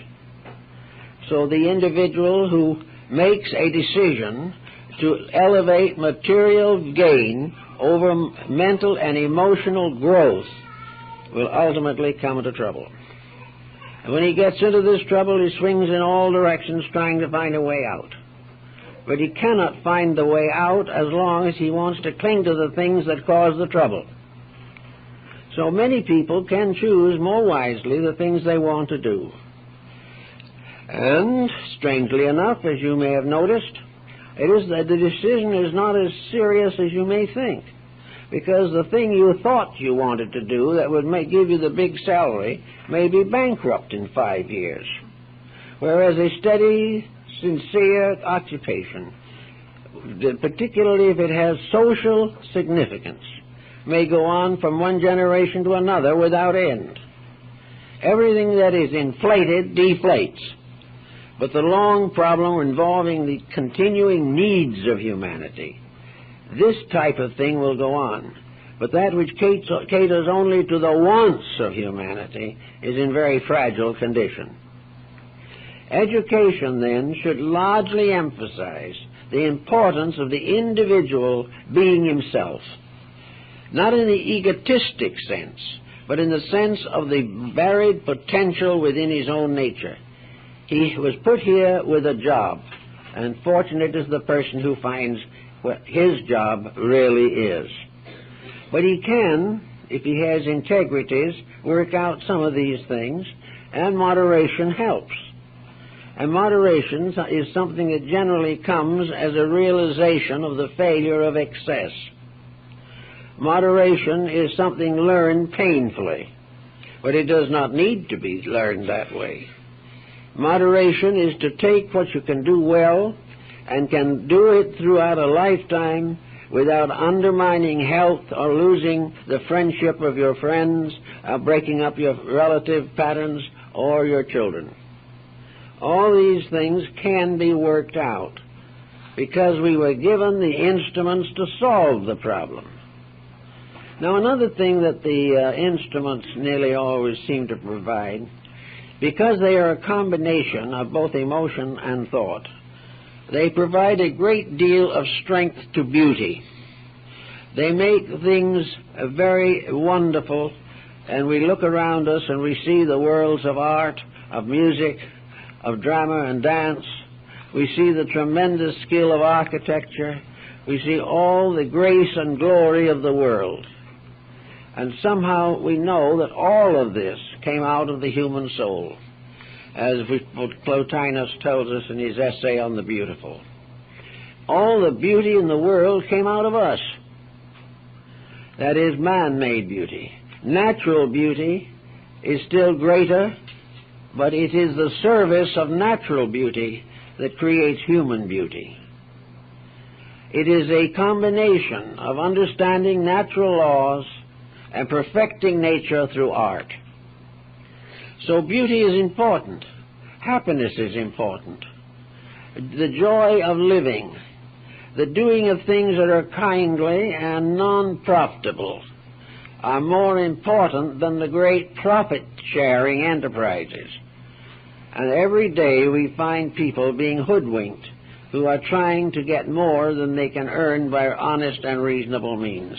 So the individual who makes a decision to elevate material gain over mental and emotional growth will ultimately come into trouble. And when he gets into this trouble, he swings in all directions trying to find a way out. But he cannot find the way out as long as he wants to cling to the things that cause the trouble. So many people can choose more wisely the things they want to do. And, strangely enough, as you may have noticed, it is that the decision is not as serious as you may think, because the thing you thought you wanted to do that would give you the big salary may be bankrupt in 5 years, whereas a steady, sincere occupation, particularly if it has social significance, may go on from one generation to another without end. Everything that is inflated deflates. But the long problem involving the continuing needs of humanity, this type of thing will go on. But that which caters only to the wants of humanity is in very fragile condition. Education, then, should largely emphasize the importance of the individual being himself, not in the egotistic sense, but in the sense of the buried potential within his own nature. He was put here with a job, and fortunate is the person who finds what his job really is. But he can, if he has integrities, work out some of these things, and moderation helps. And moderation is something that generally comes as a realization of the failure of excess. Moderation is something learned painfully, but it does not need to be learned that way. Moderation is to take what you can do well and can do it throughout a lifetime without undermining health or losing the friendship of your friends, breaking up your relative patterns or your children. All these things can be worked out because we were given the instruments to solve the problem. Now, another thing that the instruments nearly always seem to provide, because they are a combination of both emotion and thought, they provide a great deal of strength to beauty. They make things very wonderful, and we look around us and we see the worlds of art, of music, of drama and dance. We see the tremendous skill of architecture. We see all the grace and glory of the world. And somehow we know that all of this came out of the human soul, as Plotinus tells us in his essay on the beautiful. All the beauty in the world came out of us. That is man-made beauty. Natural beauty is still greater, but it is the service of natural beauty that creates human beauty. It is a combination of understanding natural laws and perfecting nature through art. So beauty is important. Happiness is important. The joy of living, the doing of things that are kindly and non-profitable, are more important than the great profit-sharing enterprises. And every day we find people being hoodwinked who are trying to get more than they can earn by honest and reasonable means.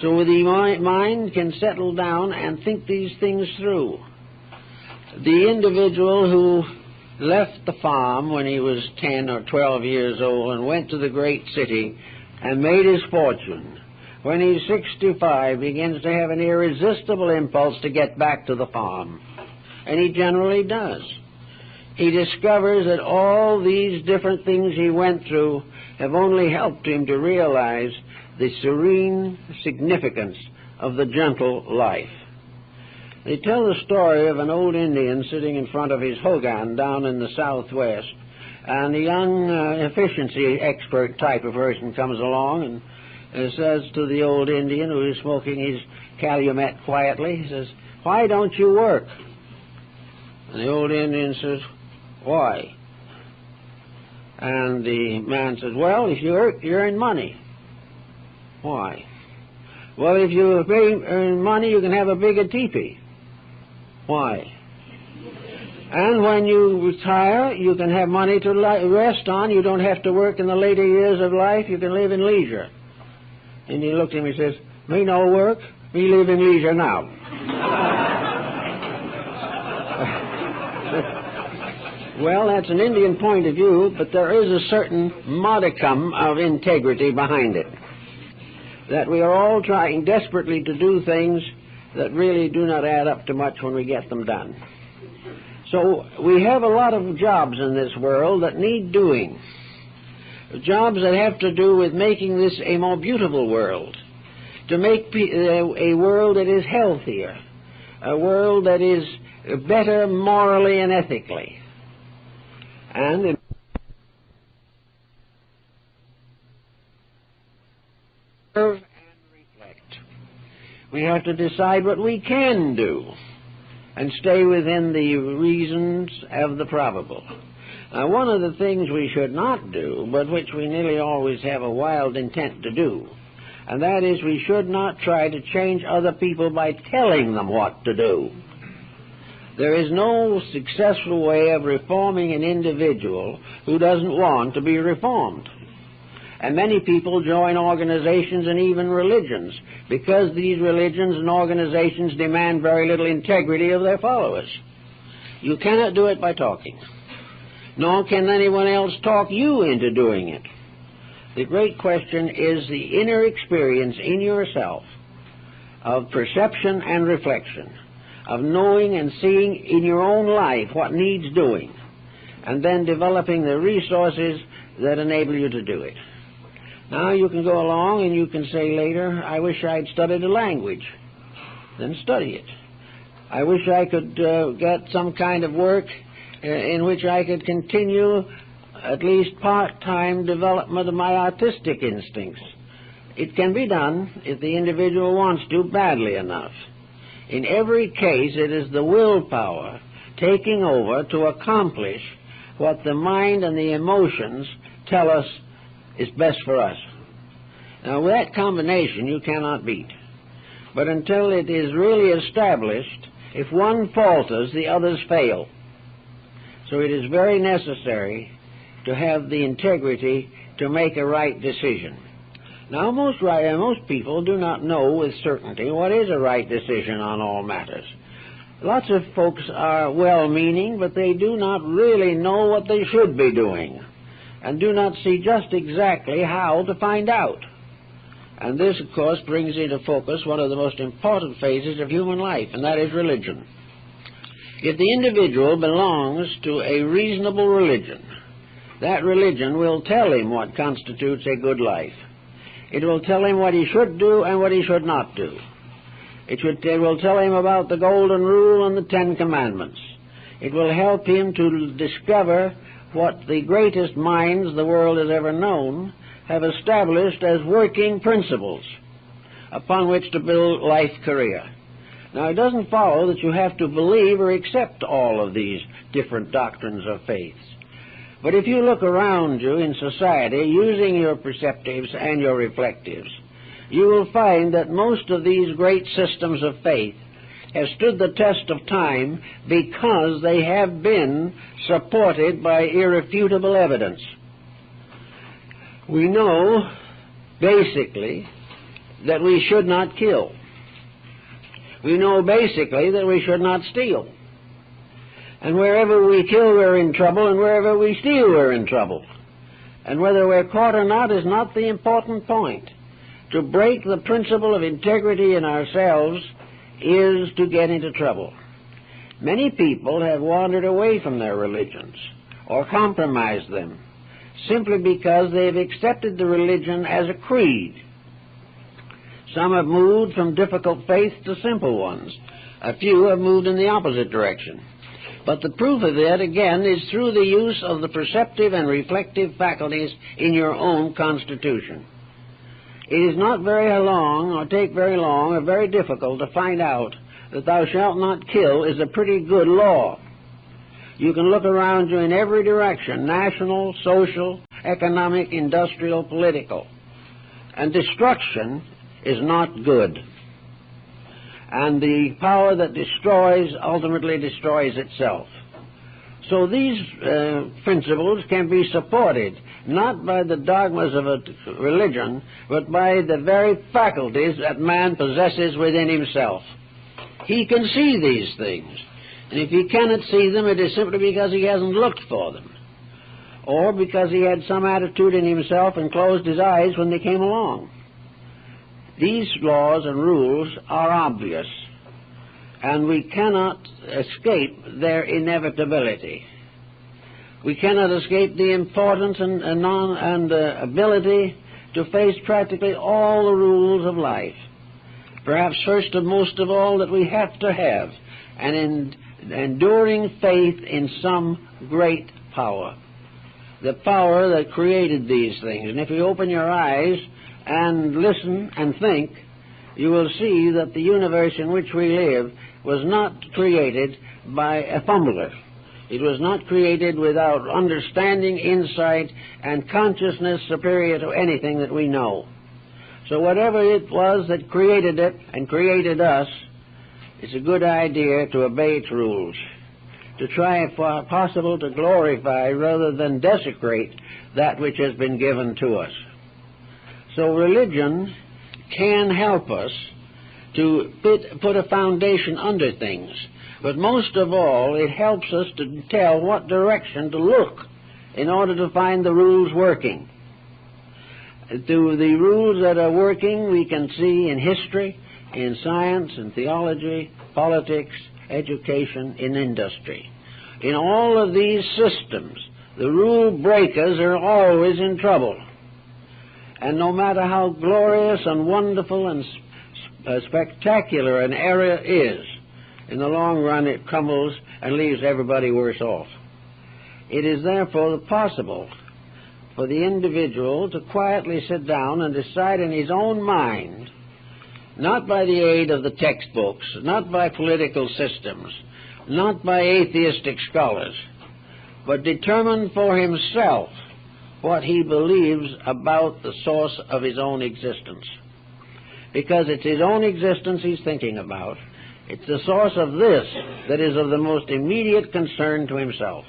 So the mind can settle down and think these things through. The individual who left the farm when he was 10 or 12 years old and went to the great city and made his fortune, when he's 65, begins to have an irresistible impulse to get back to the farm. And he generally does. He discovers that all these different things he went through have only helped him to realize the serene significance of the gentle life. They tell the story of an old Indian sitting in front of his hogan down in the southwest, and a young efficiency expert type of person comes along and says to the old Indian who is smoking his calumet quietly, he says, "Why don't you work?" And the old Indian says, "Why?" And the man says, "Well, if you work, you earn money." "Why?" "Well, if you earn money, you can have a bigger teepee." "Why?" "And when you retire, you can have money to rest on. You don't have to work in the later years of life. You can live in leisure." And he looked at him and says, "Me no work. Me live in leisure now." Well, that's an Indian point of view, but there is a certain modicum of integrity behind it. That we are all trying desperately to do things that really do not add up to much when we get them done. So we have a lot of jobs in this world that need doing. Jobs that have to do with making this a more beautiful world, to make a world that is healthier, a world that is better morally and ethically. And observe and reflect. We have to decide what we can do and stay within the reasons of the probable. Now, one of the things we should not do, but which we nearly always have a wild intent to do, and that is we should not try to change other people by telling them what to do. There is no successful way of reforming an individual who doesn't want to be reformed. And many people join organizations and even religions because these religions and organizations demand very little integrity of their followers. You cannot do it by talking, nor can anyone else talk you into doing it. The great question is the inner experience in yourself of perception and reflection, of knowing and seeing in your own life what needs doing, and then developing the resources that enable you to do it. Now you can go along and you can say later, I wish I'd studied a language. Then study it. I wish I could get some kind of work in which I could continue at least part-time development of my artistic instincts. It can be done if the individual wants to badly enough. In every case, it is the willpower taking over to accomplish what the mind and the emotions tell us is best for us. Now, with that combination, you cannot beat. But until it is really established, if one falters, the others fail. So it is very necessary to have the integrity to make a right decision. Now, most people do not know with certainty what is a right decision on all matters. Lots of folks are well-meaning, but they do not really know what they should be doing, and do not see just exactly how to find out. And this, of course, brings into focus one of the most important phases of human life, and that is religion. If the individual belongs to a reasonable religion, that religion will tell him what constitutes a good life. It will tell him what he should do and what he should not do. It will tell him about the Golden Rule and the Ten Commandments. It will help him to discover what the greatest minds the world has ever known have established as working principles upon which to build life career. Now, it doesn't follow that you have to believe or accept all of these different doctrines of faith. But if you look around you in society using your perceptives and your reflectives, you will find that most of these great systems of faith have stood the test of time because they have been supported by irrefutable evidence. We know, basically, that we should not kill. We know, basically, that we should not steal. And wherever we kill, we're in trouble, and wherever we steal, we're in trouble. And whether we're caught or not is not the important point. To break the principle of integrity in ourselves is to get into trouble. Many people have wandered away from their religions or compromised them simply because they've accepted the religion as a creed. Some have moved from difficult faiths to simple ones. A few have moved in the opposite direction. But the proof of that, again, is through the use of the perceptive and reflective faculties in your own constitution. It is not very long, or take very long, or very difficult to find out that thou shalt not kill is a pretty good law. You can look around you in every direction, national, social, economic, industrial, political. And destruction is not good. And the power that destroys ultimately destroys itself. So these principles can be supported not by the dogmas of a religion, but by the very faculties that man possesses within himself. He can see these things, and if he cannot see them, it is simply because he hasn't looked for them, or because he had some attitude in himself and closed his eyes when they came along. These laws and rules are obvious. and we cannot escape their inevitability. We cannot escape the importance and ability to face practically all the rules of life. Perhaps first and most of all, that we have to have an enduring faith in some great power, the power that created these things. And if you open your eyes and listen and think, you will see that the universe in which we live was not created by a fumbler. It was not created without understanding, insight, and consciousness superior to anything that we know. So whatever it was that created it and created us, it's a good idea to obey its rules, to try if possible to glorify rather than desecrate that which has been given to us. So religion can help us to put a foundation under things, but most of all it helps us to tell what direction to look in order to find the rules working. Through the rules that are working, we can see in history, in science, in theology, politics, education, in industry. In all of these systems, the rule breakers are always in trouble. And no matter how glorious and wonderful and spectacular an area is, in the long run it crumbles and leaves everybody worse off. It is therefore possible for the individual to quietly sit down and decide in his own mind, not by the aid of the textbooks, not by political systems, not by atheistic scholars, but determine for himself what he believes about the source of his own existence. Because it's his own existence he's thinking about. It's the source of this that is of the most immediate concern to himself.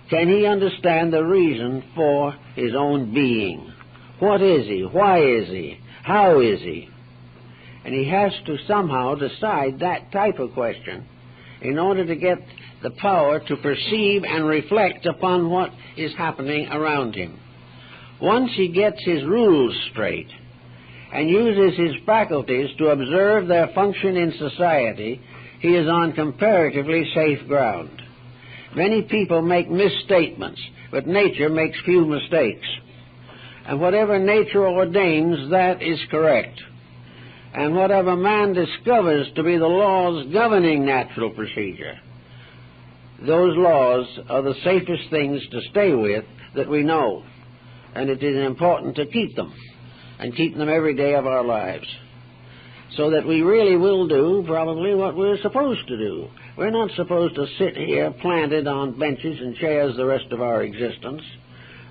Can he understand the reason for his own being? What is he? Why is he? How is he? And he has to somehow decide that type of question in order to get the power to perceive and reflect upon what is happening around him. Once he gets his rules straight and uses his faculties to observe their function in society, he is on comparatively safe ground. Many people make misstatements, but nature makes few mistakes. And whatever nature ordains, that is correct. And whatever man discovers to be the laws governing natural procedure, those laws are the safest things to stay with that we know. And it is important to keep them, and keep them every day of our lives, so that we really will do probably what we're supposed to do. We're not supposed to sit here planted on benches and chairs the rest of our existence.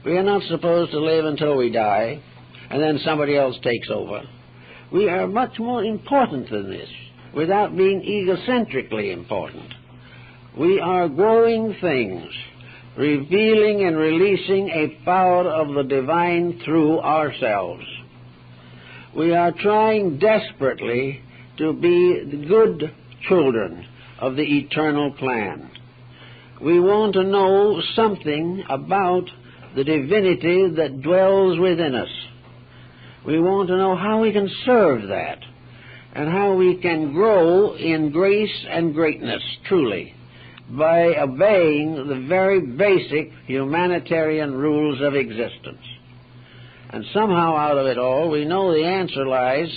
We are not supposed to live until we die, and then somebody else takes over. We are much more important than this, without being egocentrically important. We are growing things, revealing and releasing a power of the divine through ourselves. We are trying desperately to be the good children of the eternal plan. We want to know something about the divinity that dwells within us. We want to know how we can serve that, and how we can grow in grace and greatness, truly, by obeying the very basic humanitarian rules of existence. And somehow out of it all, we know the answer lies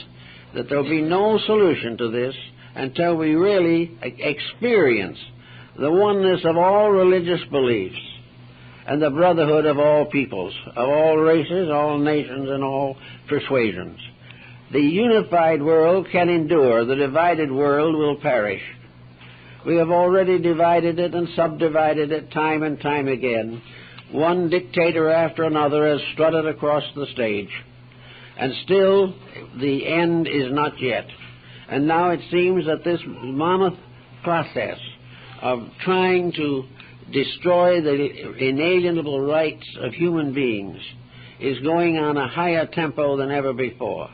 that there will be no solution to this until we really experience the oneness of all religious beliefs and the brotherhood of all peoples, of all races, all nations, and all persuasions. The unified world can endure. The divided world will perish. We have already divided it and subdivided it time and time again. One dictator after another has strutted across the stage, and still the end is not yet. And now it seems that this mammoth process of trying to destroy the inalienable rights of human beings is going on a higher tempo than ever before.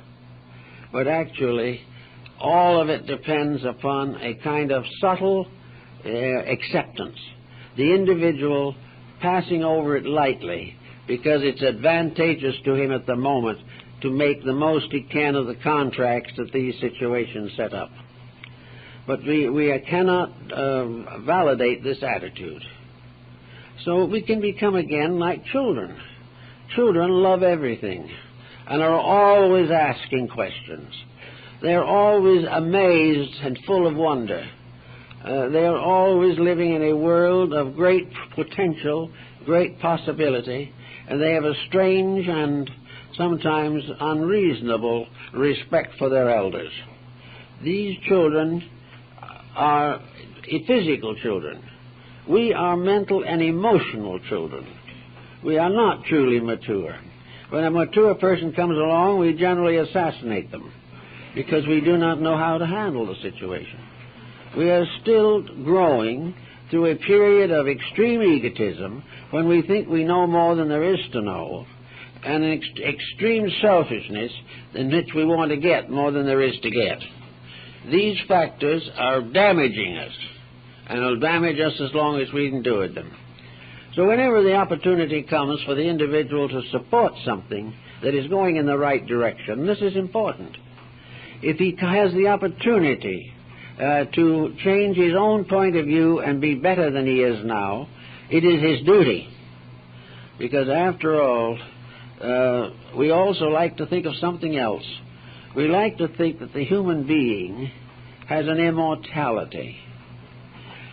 But actually, all of it depends upon a kind of subtle acceptance. The individual passing over it lightly because it's advantageous to him at the moment to make the most he can of the contracts that these situations set up. But we cannot validate this attitude. So we can become again like children. Children love everything and are always asking questions. They're always amazed and full of wonder. They are always living in a world of great potential, great possibility, and they have a strange and sometimes unreasonable respect for their elders. These children are physical children. We are mental and emotional children. We are not truly mature. When a mature person comes along, we generally assassinate them because we do not know how to handle the situation. We are still growing through a period of extreme egotism when we think we know more than there is to know, and an extreme selfishness in which we want to get more than there is to get. These factors are damaging us, and will damage us as long as we endure them. So whenever the opportunity comes for the individual to support something that is going in the right direction, this is important. If he has the opportunity to change his own point of view and be better than he is now, it is his duty. Because after all, we also like to think of something else. We like to think that the human being has an immortality,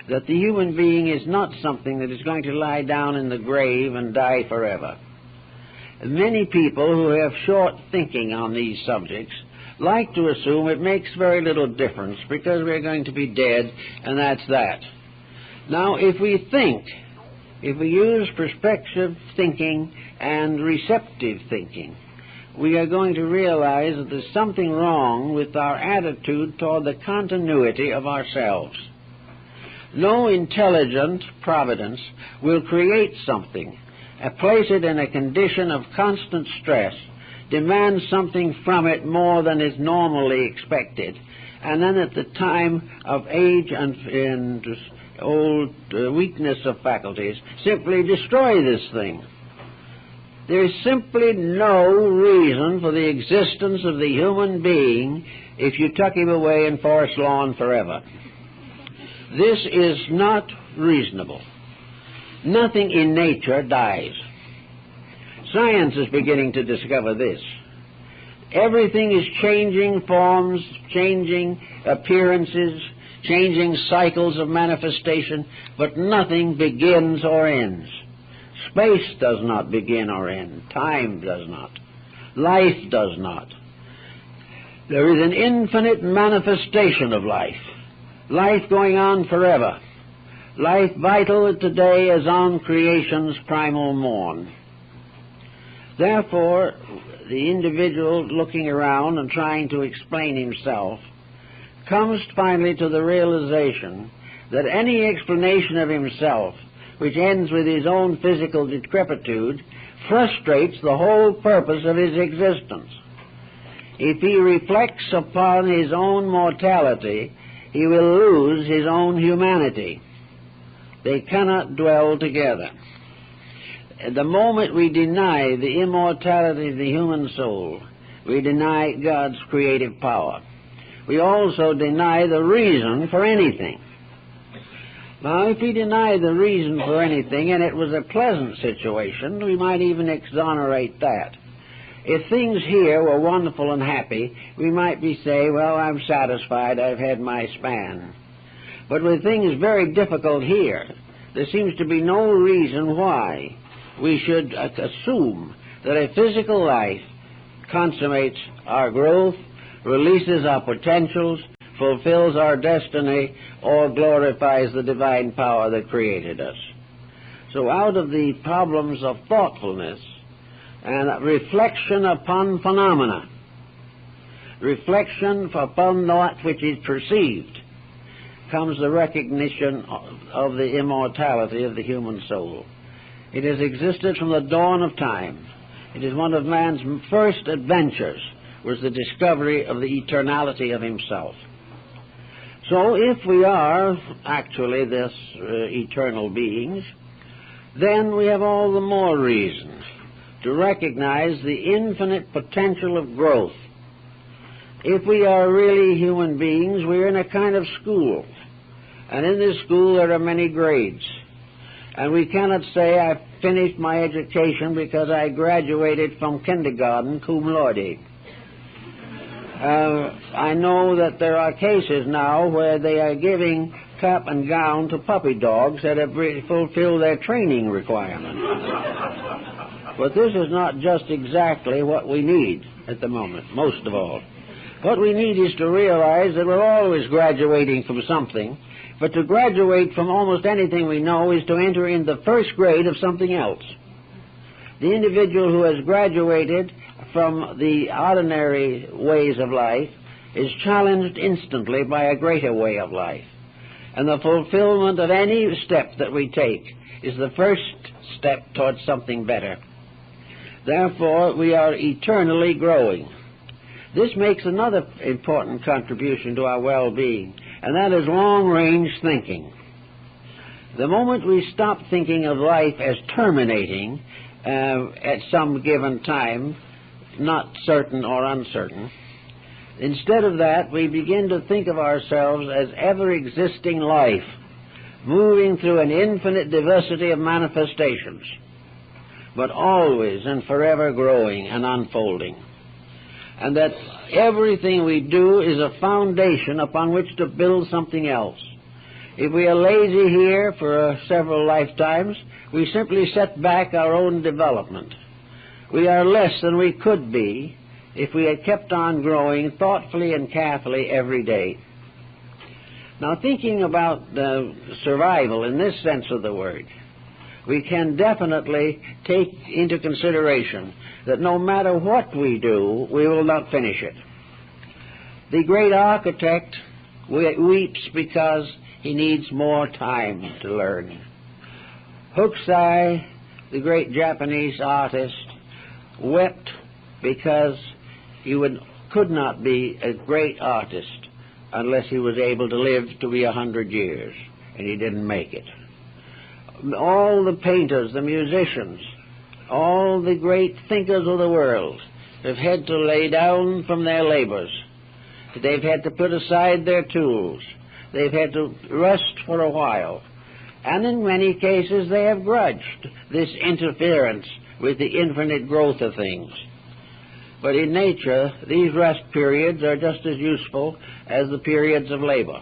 that the human being is not something that is going to lie down in the grave and die forever. Many people who have short thinking on these subjects like to assume it makes very little difference because we're going to be dead and that's that. Now, if we use perspective thinking and receptive thinking, we are going to realize that there's something wrong with our attitude toward the continuity of ourselves. No intelligent providence will create something, place it in a condition of constant stress, demand something from it more than is normally expected, and then at the time of age and old weakness of faculties, simply destroy this thing. There is simply no reason for the existence of the human being if you tuck him away in forest lawn forever. This is not reasonable. Nothing in nature dies. Science is beginning to discover this. Everything is changing forms, changing appearances, changing cycles of manifestation, but nothing begins or ends. Space does not begin or end. Time does not. Life does not. There is an infinite manifestation of life. Life going on forever. Life vital today as on creation's primal morn. Therefore, the individual looking around and trying to explain himself comes finally to the realization that any explanation of himself which ends with his own physical decrepitude frustrates the whole purpose of his existence. If he reflects upon his own mortality, he will lose his own humanity. They cannot dwell together. The moment we deny the immortality of the human soul, we deny God's creative power. We also deny the reason for anything. Now, if we deny the reason for anything, and it was a pleasant situation, we might even exonerate that. If things here were wonderful and happy, we might say, well, I'm satisfied, I've had my span. But with things very difficult here, there seems to be no reason why we should assume that a physical life consummates our growth, releases our potentials, fulfills our destiny, or glorifies the divine power that created us. So out of the problems of thoughtfulness and reflection upon phenomena, reflection upon that which is perceived, comes the recognition of the immortality of the human soul. It has existed from the dawn of time. It is one of man's first adventures, was the discovery of the eternality of himself. So if we are actually this eternal beings, then we have all the more reason to recognize the infinite potential of growth. if we are really human beings, we're in a kind of school. And in this school there are many grades. And we cannot say I've finished my education because I graduated from kindergarten cum laude. I know that there are cases now where they are giving cap and gown to puppy dogs that have fulfilled their training requirement. But this is not just exactly what we need at the moment, most of all. What we need is to realize that we're always graduating from something, but to graduate from almost anything we know is to enter in the first grade of something else. The individual who has graduated from the ordinary ways of life is challenged instantly by a greater way of life. And the fulfillment of any step that we take is the first step towards something better. Therefore, we are eternally growing. This makes another important contribution to our well-being, and that is long-range thinking. The moment we stop thinking of life as terminating at some given time, not certain or uncertain, instead of that, we begin to think of ourselves as ever-existing life, moving through an infinite diversity of manifestations, but always and forever growing and unfolding. And that everything we do is a foundation upon which to build something else. If we are lazy here for several lifetimes, we simply set back our own development. We are less than we could be if we had kept on growing thoughtfully and carefully every day. Now, thinking about survival in this sense of the word, we can definitely take into consideration that no matter what we do, we will not finish it. The great architect weeps because he needs more time to learn. Hokusai, the great Japanese artist, wept because he could not be a great artist unless he was able to live to be 100 years, and he didn't make it. All the painters, the musicians, all the great thinkers of the world have had to lay down from their labors. They've had to put aside their tools. They've had to rest for a while. And in many cases they have grudged this interference with the infinite growth of things. But in nature, these rest periods are just as useful as the periods of labor.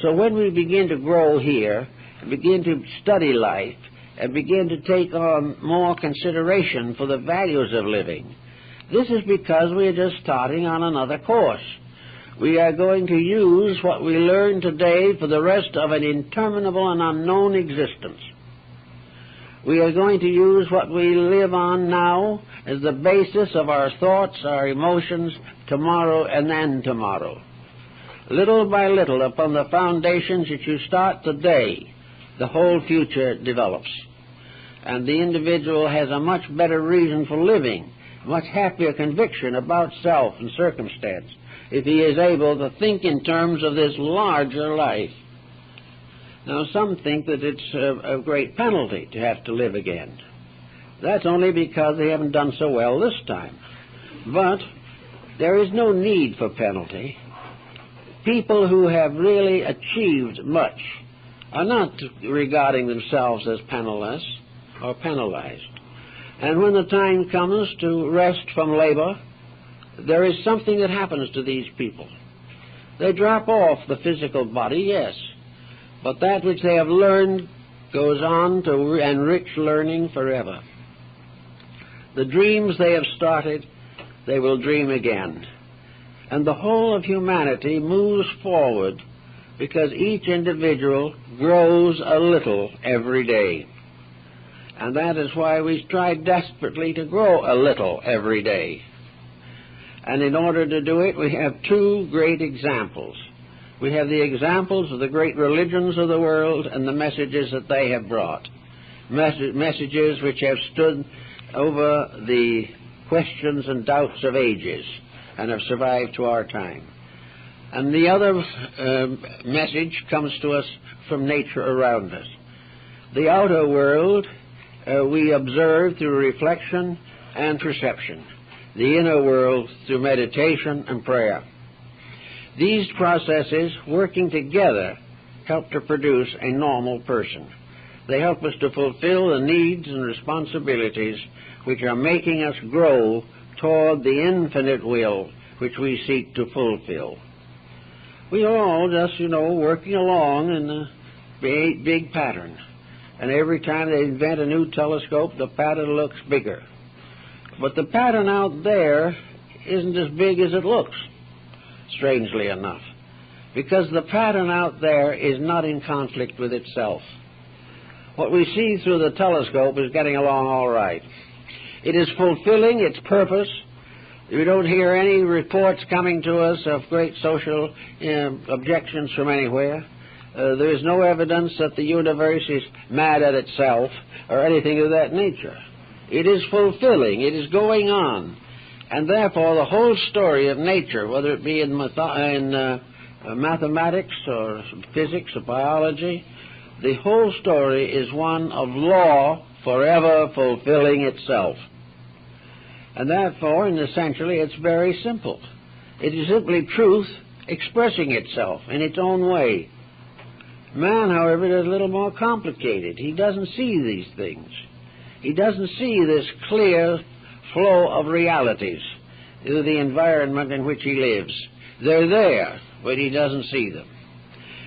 So when we begin to grow here, begin to study life, and begin to take on more consideration for the values of living, this is because we are just starting on another course. We are going to use what we learn today for the rest of an interminable and unknown existence. We are going to use what we live on now as the basis of our thoughts, our emotions, tomorrow and then tomorrow. Little by little, upon the foundations that you start today, the whole future develops. And the individual has a much better reason for living, a much happier conviction about self and circumstance, if he is able to think in terms of this larger life. Now, some think that it's a great penalty to have to live again. That's only because they haven't done so well this time. But there is no need for penalty. People who have really achieved much are not regarding themselves as penniless or penalized. And when the time comes to rest from labor, there is something that happens to these people. They drop off the physical body, yes, but that which they have learned goes on to enrich learning forever. The dreams they have started, they will dream again. And the whole of humanity moves forward because each individual grows a little every day. And that is why we strive desperately to grow a little every day. And in order to do it, we have two great examples. We have the examples of the great religions of the world and the messages that they have brought. Messages which have stood over the questions and doubts of ages and have survived to our time. And the other message comes to us from nature around us. The outer world we observe through reflection and perception. The inner world through meditation and prayer. These processes, working together, help to produce a normal person. They help us to fulfill the needs and responsibilities which are making us grow toward the infinite will which we seek to fulfill. We are all just, working along in a big pattern. And every time they invent a new telescope, the pattern looks bigger. But the pattern out there isn't as big as it looks, strangely enough, because the pattern out there is not in conflict with itself. What we see through the telescope is getting along all right. It is fulfilling its purpose. We don't hear any reports coming to us of great social objections from anywhere. There is no evidence that the universe is mad at itself or anything of that nature. It is fulfilling. It is going on. And therefore, the whole story of nature, whether it be in mathematics or physics or biology, the whole story is one of law forever fulfilling itself. And therefore, and essentially, it's very simple. It is simply truth expressing itself in its own way. Man, however, is a little more complicated. He doesn't see these things. He doesn't see this clear flow of realities through the environment in which he lives. They're there, but he doesn't see them.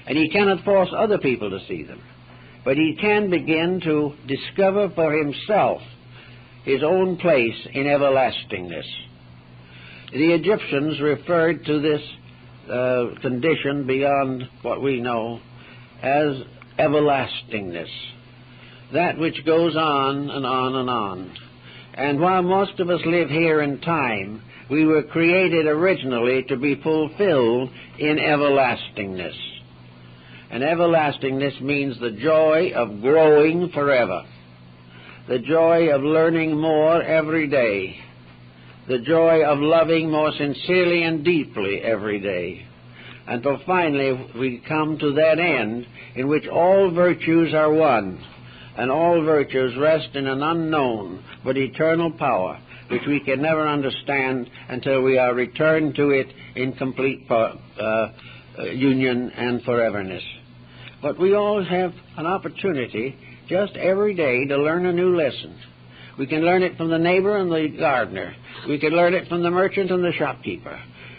And he cannot force other people to see them. But he can begin to discover for himself his own place in everlastingness. The Egyptians referred to this condition beyond what we know as everlastingness, that which goes on and on and on. And while most of us live here in time, we were created originally to be fulfilled in everlastingness. And everlastingness means the joy of growing forever, the joy of learning more every day, the joy of loving more sincerely and deeply every day, until finally we come to that end in which all virtues are one, and all virtues rest in an unknown but eternal power which we can never understand until we are returned to it in complete union and foreverness. But we always have an opportunity just every day to learn a new lesson. We can learn it from the neighbor and the gardener. We can learn it from the merchant and the shopkeeper.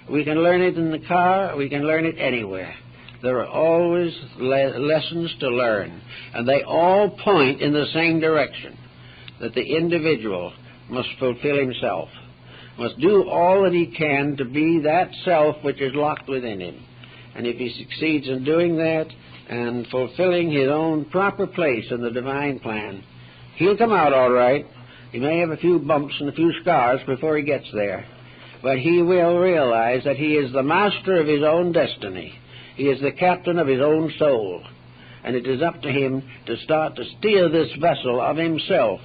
We can learn it in the car. We can learn it anywhere. There are always lessons to learn, and they all point in the same direction, that the individual must fulfill himself, must do all that he can to be that self which is locked within him. And if he succeeds in doing that and fulfilling his own proper place in the divine plan, he'll come out all right. He may have a few bumps and a few scars before he gets there, but he will realize that he is the master of his own destiny. He is the captain of his own soul, and it is up to him to start to steer this vessel of himself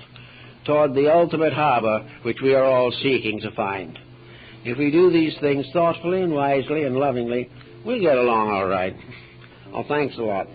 toward the ultimate harbor which we are all seeking to find. If we do these things thoughtfully and wisely and lovingly, we'll get along all right. Oh, thanks a lot.